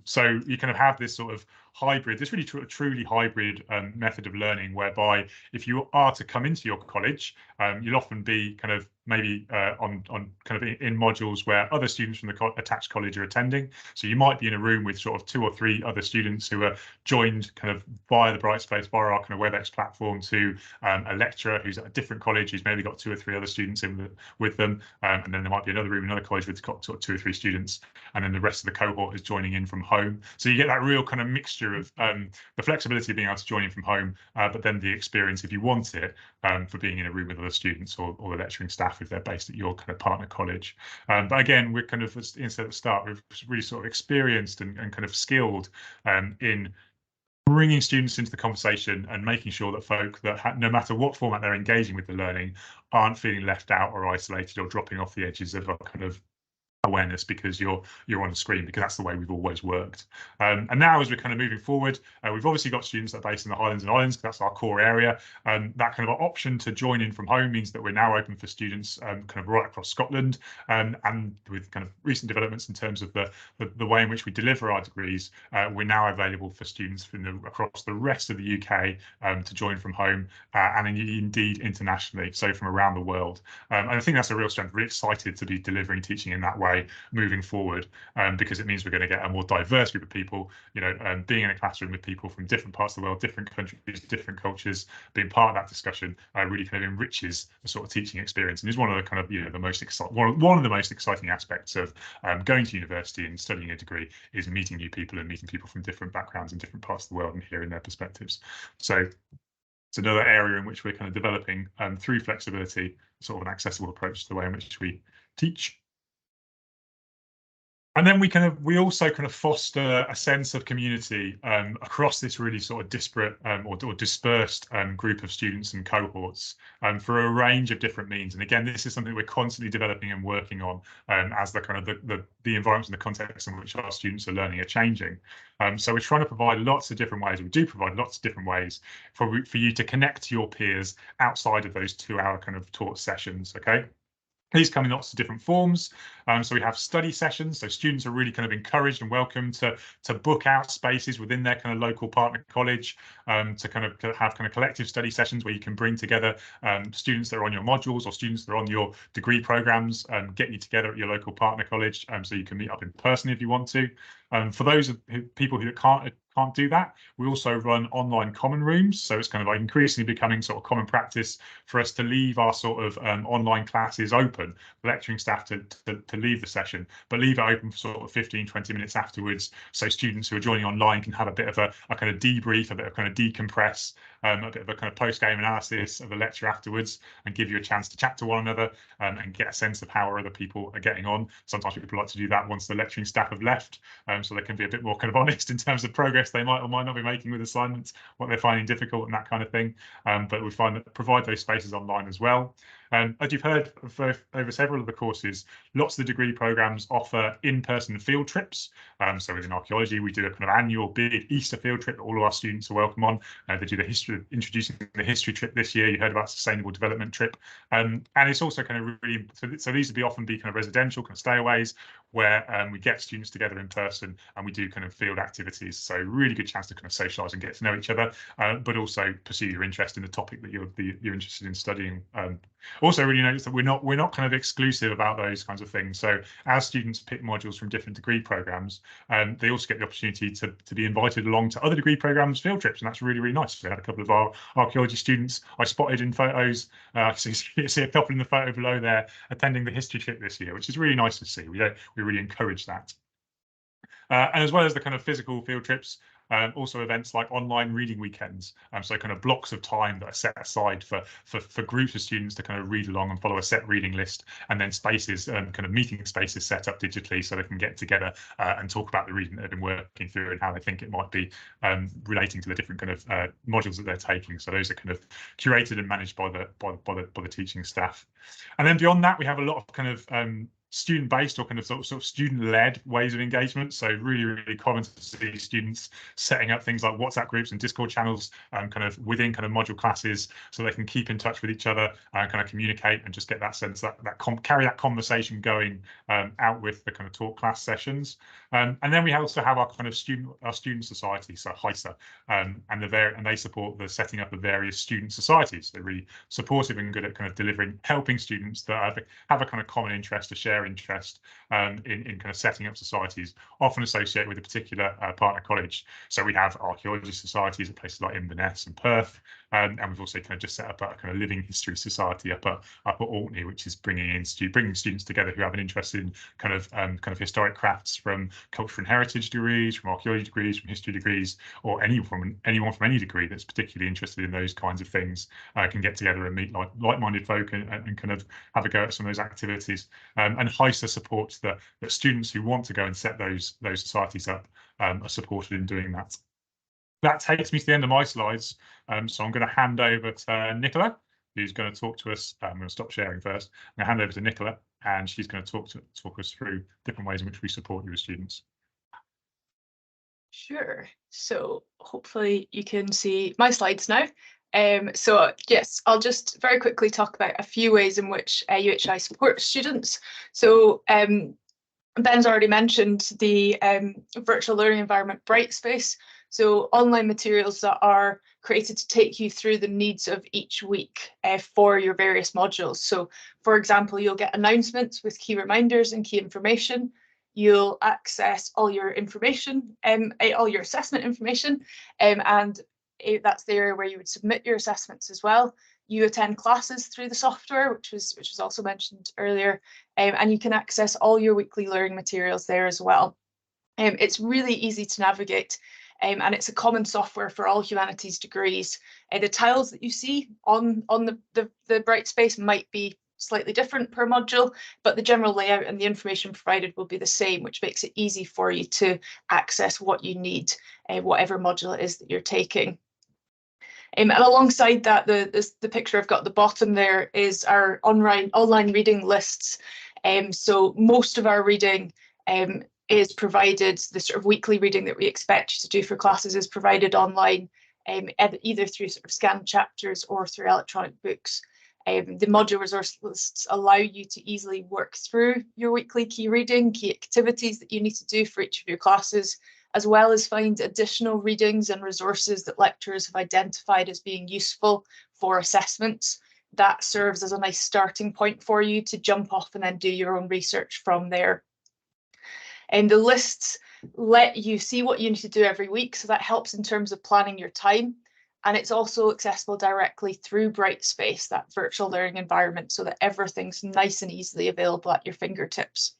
So you kind of have this sort of hybrid, this really truly hybrid method of learning, whereby if you are to come into your college, you'll often be kind of maybe on kind of in modules where other students from the attached college are attending. So you might be in a room with sort of 2 or 3 other students who are joined kind of via the Brightspace, via our kind of WebEx platform, to a lecturer who's at a different college, who's maybe got 2 or 3 other students in with them. And then there might be another room in another college with got sort of 2 or 3 students, and then the rest of the cohort is joining in from home. So you get that real kind of mixture of the flexibility of being able to join in from home, but then the experience, if you want it, for being in a room with other students or the lecturing staff if they're based at your kind of partner college. But again, we're kind of, instead at the start, we've really sort of experienced and kind of skilled in bringing students into the conversation and making sure that folk that no matter what format they're engaging with the learning aren't feeling left out or isolated or dropping off the edges of a kind of awareness because you're on the screen, because that's the way we've always worked. And now, as we're kind of moving forward, we've obviously got students that are based in the Highlands and Islands, because that's our core area. That kind of option to join in from home means that we're now open for students kind of right across Scotland, and with kind of recent developments in terms of the way in which we deliver our degrees, we're now available for students from across the rest of the UK to join from home, and indeed internationally, so from around the world. And I think that's a real strength. Really excited to be delivering teaching in that way moving forward, because it means we're going to get a more diverse group of people, you know, being in a classroom with people from different parts of the world, different countries, different cultures, being part of that discussion really kind of enriches the sort of teaching experience, and is one of the kind of, you know, the most one of the most exciting aspects of going to university and studying a degree, is meeting new people and meeting people from different backgrounds in different parts of the world and hearing their perspectives. So it's another area in which we're kind of developing through flexibility, sort of an accessible approach to the way in which we teach. And then we also kind of foster a sense of community across this really sort of disparate or dispersed group of students and cohorts for a range of different means. And again, this is something we're constantly developing and working on as the kind of the environment and the context in which our students are learning are changing. So we're trying to provide lots of different ways. We do provide lots of different ways for you to connect to your peers outside of those 2-hour kind of taught sessions. Okay. These come in lots of different forms. So we have study sessions. So students are really kind of encouraged and welcome to book out spaces within their kind of local partner college, to kind of have kind of collective study sessions where you can bring together students that are on your modules or students that are on your degree programs, get you together at your local partner college, so you can meet up in person if you want to. For those people who can't do that, we also run online common rooms. So it's kind of like increasingly becoming sort of common practice for us to leave our sort of online classes open, lecturing staff to leave the session, but leave it open for sort of 15-20 minutes afterwards, so students who are joining online can have a bit of a kind of debrief, a bit of kind of decompress, a bit of a kind of post-game analysis of the lecture afterwards, and give you a chance to chat to one another and get a sense of how other people are getting on. Sometimes people like to do that once the lecturing staff have left, so they can be a bit more kind of honest in terms of progress they might or might not be making with assignments, what they're finding difficult and that kind of thing. But we find that provide those spaces online as well. As you've heard over several of the courses, lots of the degree programs offer in-person field trips. So within archaeology, we do a kind of annual big Easter field trip that all of our students are welcome on. They do introducing the history trip this year. You heard about sustainable development trip. And it's also kind of really, so these would often be kind of residential, kind of stayaways, where we get students together in person and we do kind of field activities. So really good chance to kind of socialise and get to know each other, but also pursue your interest in the topic that you're interested in studying. Also, really notice that we're not kind of exclusive about those kinds of things. So as students pick modules from different degree programs, they also get the opportunity to be invited along to other degree programs field trips, and that's really, really nice. We had a couple of our archaeology students I spotted in photos. So you see a couple in the photo below there attending the history trip this year, which is really nice to see. We really encourage that. And as well as the kind of physical field trips, also events like online reading weekends, so kind of blocks of time that are set aside for groups of students to kind of read along and follow a set reading list, and then spaces, kind of meeting spaces set up digitally so they can get together and talk about the reading that they've been working through and how they think it might be relating to the different kind of modules that they're taking. So those are kind of curated and managed by the teaching staff. And then beyond that, we have a lot of kind of student-based or kind of sort of student-led ways of engagement. So really, really common to see students setting up things like WhatsApp groups and Discord channels, kind of within kind of module classes, so they can keep in touch with each other and kind of communicate and just get that sense that carry that conversation going out with the kind of talk class sessions. And then we also have our kind of student society, so HISA, and they support the setting up of various student societies. They're really supportive and good at kind of helping students that have a kind of common interest to share interest in kind of setting up societies, often associated with a particular partner college. So we have archaeology societies at places like Inverness and Perth, and we've also kind of just set up a kind of living history society up at Orkney, which is bringing students together who have an interest in kind of historic crafts from culture and heritage degrees, from archaeology degrees, from history degrees, or anyone from any degree that's particularly interested in those kinds of things can get together and meet like-minded folk and kind of have a go at some of those activities. And HISA supports that students who want to go and set those societies up are supported in doing that. That takes me to the end of my slides. So I'm going to hand over to Nicola, who's going to talk to us. I'm going to stop sharing first. I'm going to hand over to Nicola, and she's going to talk us through different ways in which we support you as students. Sure. So hopefully you can see my slides now. So yes, I'll just very quickly talk about a few ways in which UHI supports students. So Ben's already mentioned the virtual learning environment Brightspace. So online materials that are created to take you through the needs of each week for your various modules. So for example, you'll get announcements with key reminders and key information. You'll access all your information, all your assessment information, and that's the area where you would submit your assessments as well. You attend classes through the software, which was also mentioned earlier, and you can access all your weekly learning materials there as well. It's really easy to navigate, and it's a common software for all humanities degrees. The tiles that you see on the Brightspace might be slightly different per module, but the general layout and the information provided will be the same, which makes it easy for you to access what you need, whatever module it is that you're taking. And alongside that, the picture I've got at the bottom there is our online reading lists. So most of our reading is provided, the sort of weekly reading that we expect you to do for classes is provided online, either through sort of scanned chapters or through electronic books. The module resource lists allow you to easily work through your weekly key reading, key activities that you need to do for each of your classes, as well as find additional readings and resources that lecturers have identified as being useful for assessments. That serves as a nice starting point for you to jump off and then do your own research from there. And the lists let you see what you need to do every week, so that helps in terms of planning your time. And it's also accessible directly through Brightspace, that virtual learning environment, so that everything's nice and easily available at your fingertips.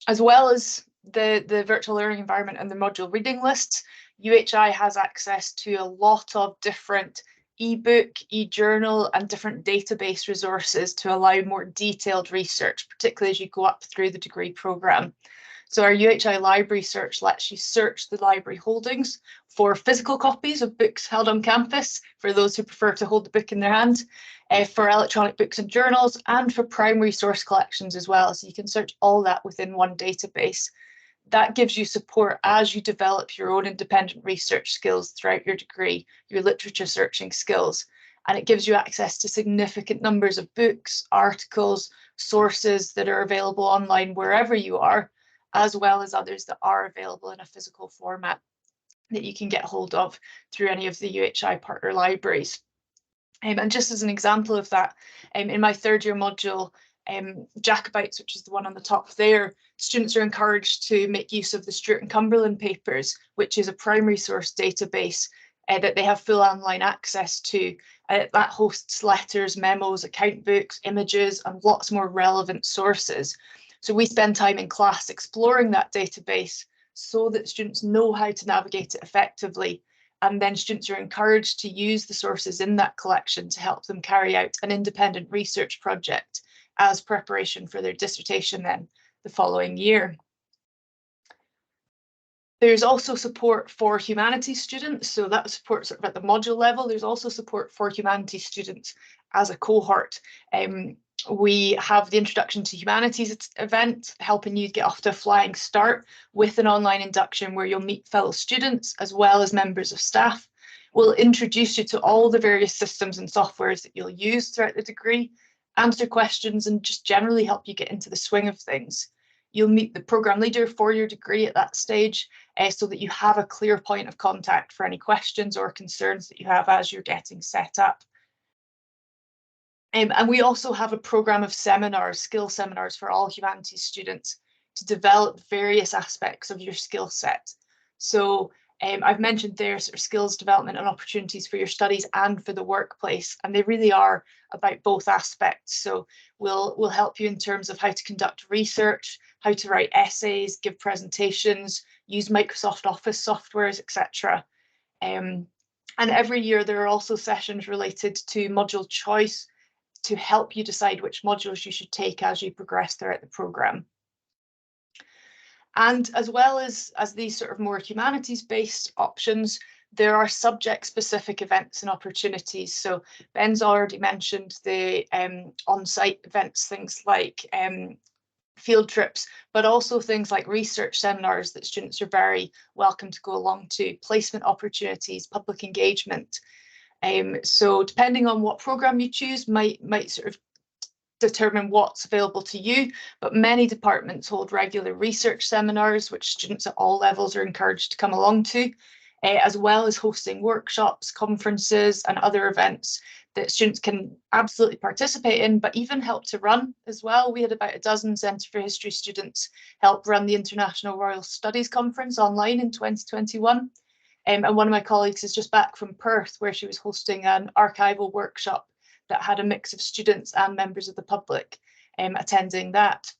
As well as the virtual learning environment and the module reading lists, UHI has access to a lot of different ebook, e-journal, and different database resources to allow more detailed research, particularly as you go up through the degree programme. So our UHI library search lets you search the library holdings for physical copies of books held on campus, for those who prefer to hold the book in their hand, for electronic books and journals, and for primary source collections as well. So you can search all that within one database. That gives you support as you develop your own independent research skills throughout your degree, your literature searching skills. And it gives you access to significant numbers of books, articles, sources that are available online wherever you are, as well as others that are available in a physical format that you can get hold of through any of the UHI partner libraries. And just as an example of that, in my third year module, Jacobites, which is the one on the top there, students are encouraged to make use of the Stewart and Cumberland papers, which is a primary source database that they have full online access to. That hosts letters, memos, account books, images, and lots more relevant sources. So we spend time in class exploring that database so that students know how to navigate it effectively. And then students are encouraged to use the sources in that collection to help them carry out an independent research project as preparation for their dissertation then the following year. There's also support for humanities students, so that supports sort of at the module level. There's also support for humanities students as a cohort. We have the Introduction to Humanities event, helping you get off to a flying start with an online induction where you'll meet fellow students as well as members of staff. We'll introduce you to all the various systems and softwares that you'll use throughout the degree, answer questions, and just generally help you get into the swing of things. You'll meet the programme leader for your degree at that stage, so that you have a clear point of contact for any questions or concerns that you have as you're getting set up. And we also have a programme of seminars, skill seminars for all humanities students to develop various aspects of your skill set. So I've mentioned there sort of skills development and opportunities for your studies and for the workplace, and they really are about both aspects. So we'll help you in terms of how to conduct research, how to write essays, give presentations, use Microsoft Office softwares, etc. And every year there are also sessions related to module choice to help you decide which modules you should take as you progress throughout the programme. And as well as these sort of more humanities-based options, there are subject-specific events and opportunities. So Ben's already mentioned the on-site events, things like field trips, but also things like research seminars that students are very welcome to go along to, placement opportunities, public engagement. So depending on what programme you choose might sort of determine what's available to you, but many departments hold regular research seminars, which students at all levels are encouraged to come along to, as well as hosting workshops, conferences, and other events that students can absolutely participate in, but even help to run as well. We had about a dozen Centre for History students help run the International Royal Studies Conference online in 2021. And one of my colleagues is just back from Perth, where she was hosting an archival workshop that had a mix of students and members of the public attending that.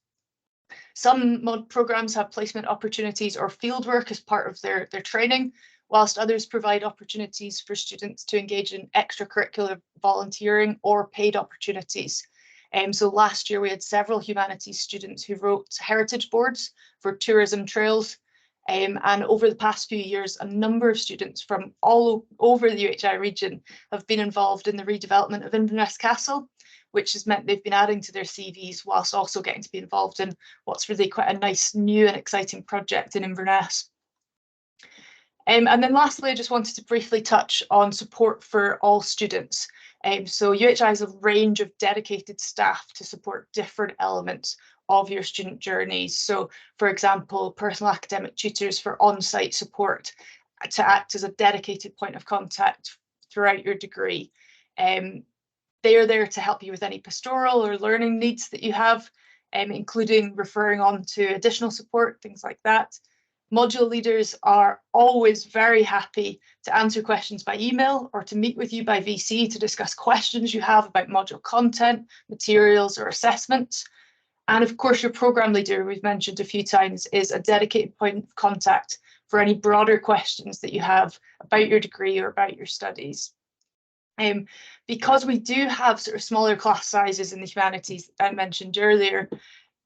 Some mod programmes have placement opportunities or fieldwork as part of their training, whilst others provide opportunities for students to engage in extracurricular volunteering or paid opportunities. So last year we had several humanities students who wrote heritage boards for tourism trails. And over the past few years, a number of students from all over the UHI region have been involved in the redevelopment of Inverness Castle, which has meant they've been adding to their CVs whilst also getting to be involved in what's really quite a nice new and exciting project in Inverness. And then lastly, I just wanted to briefly touch on support for all students. So UHI has a range of dedicated staff to support different elements of your student journeys. So, for example, personal academic tutors for on-site support to act as a dedicated point of contact throughout your degree. They are there to help you with any pastoral or learning needs that you have, including referring on to additional support, things like that. Module leaders are always very happy to answer questions by email or to meet with you by VC to discuss questions you have about module content, materials, or assessments. And of course, your programme leader, we've mentioned a few times, is a dedicated point of contact for any broader questions that you have about your degree or about your studies. Because we do have sort of smaller class sizes in the humanities that I mentioned earlier,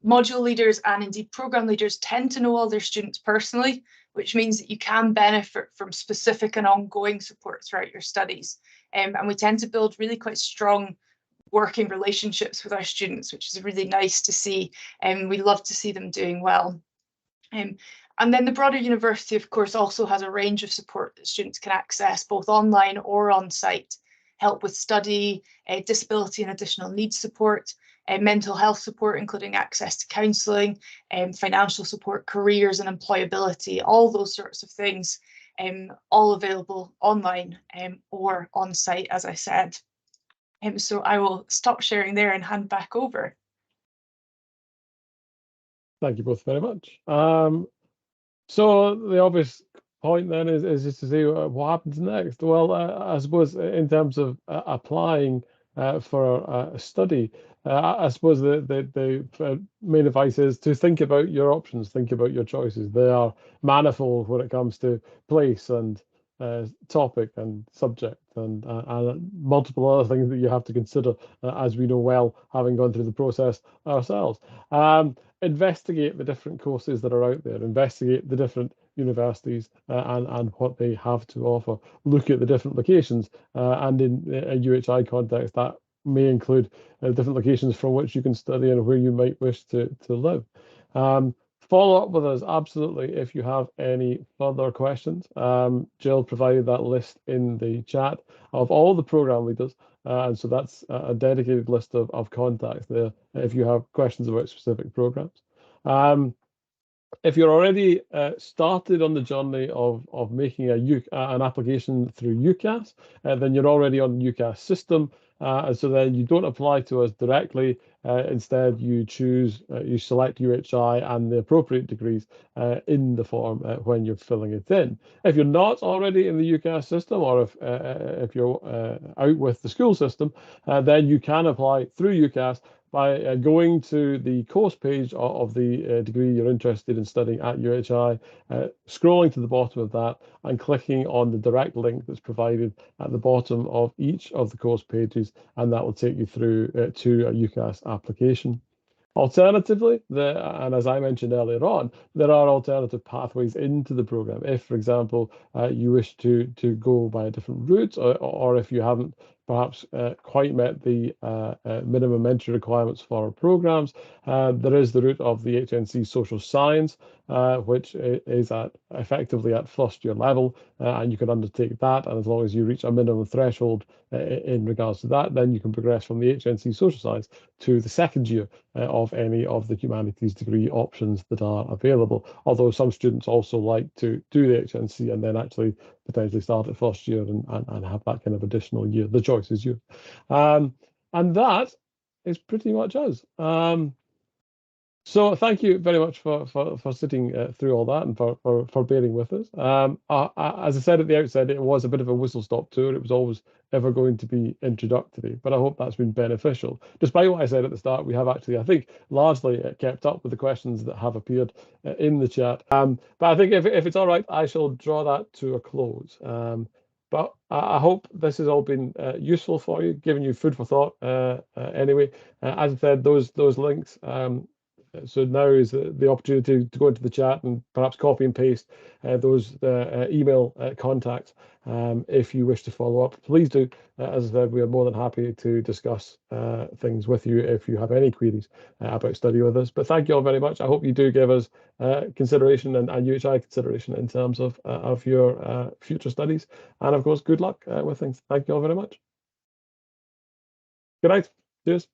Module leaders and indeed programme leaders tend to know all their students personally, which means that you can benefit from specific and ongoing support throughout your studies. And we tend to build really quite strong working relationships with our students, which is really nice to see, and we love to see them doing well. And then the broader university, of course, also has a range of support that students can access, both online or on site. Help with study, disability and additional needs support, mental health support, including access to counselling, financial support, careers and employability, all those sorts of things, all available online or on site, as I said. So I will stop sharing there and hand back over. Thank you both very much. So the obvious point then is just to say what happens next. Well, I suppose in terms of applying for a study, I suppose the main advice is to think about your options, think about your choices. They are manifold when it comes to place and topic and subject and multiple other things that you have to consider, as we know well, having gone through the process ourselves. Investigate the different courses that are out there, investigate the different universities and what they have to offer, look at the different locations, and in a UHI context, that may include different locations from which you can study and where you might wish to live. Follow up with us, absolutely, if you have any further questions. Jill provided that list in the chat of all the programme leaders, and so that's a dedicated list of contacts there if you have questions about specific programmes. If you're already started on the journey of making an application through UCAS, then you're already on the UCAS system, and so then you don't apply to us directly. Instead, you select UHI and the appropriate degrees in the form when you're filling it in. If you're not already in the UCAS system, or if you're out with the school system, then you can apply through UCAS by going to the course page of the degree you're interested in studying at UHI, scrolling to the bottom of that and clicking on the direct link that's provided at the bottom of each of the course pages, and that will take you through to a UCAS application. Alternatively, and as I mentioned earlier on, there are alternative pathways into the programme. If, for example, you wish to go by a different route, or if you haven't perhaps quite met the minimum entry requirements for our programmes, there is the route of the HNC Social Science, which is effectively at first year level, and you can undertake that, and as long as you reach a minimum threshold in regards to that, then you can progress from the HNC Social Science to the second year of any of the humanities degree options that are available. Although some students also like to do the HNC and then actually potentially start at first year and have that kind of additional year. The choice is yours. And that is pretty much us. So thank you very much for sitting through all that and for bearing with us. As I said at the outset, it was a bit of a whistle-stop tour. It was always ever going to be introductory, but I hope that's been beneficial. Despite what I said at the start, we have actually, I think, largely kept up with the questions that have appeared in the chat. But I think if it's all right, I shall draw that to a close. But I hope this has all been useful for you, giving you food for thought anyway. As I said, those links, so now is the opportunity to go into the chat and perhaps copy and paste those email contacts if you wish to follow up. Please do. As I said, we are more than happy to discuss things with you if you have any queries about study with us. But thank you all very much. I hope you do give us consideration and UHI consideration in terms of your future studies. And of course, good luck with things. Thank you all very much. Good night. Cheers.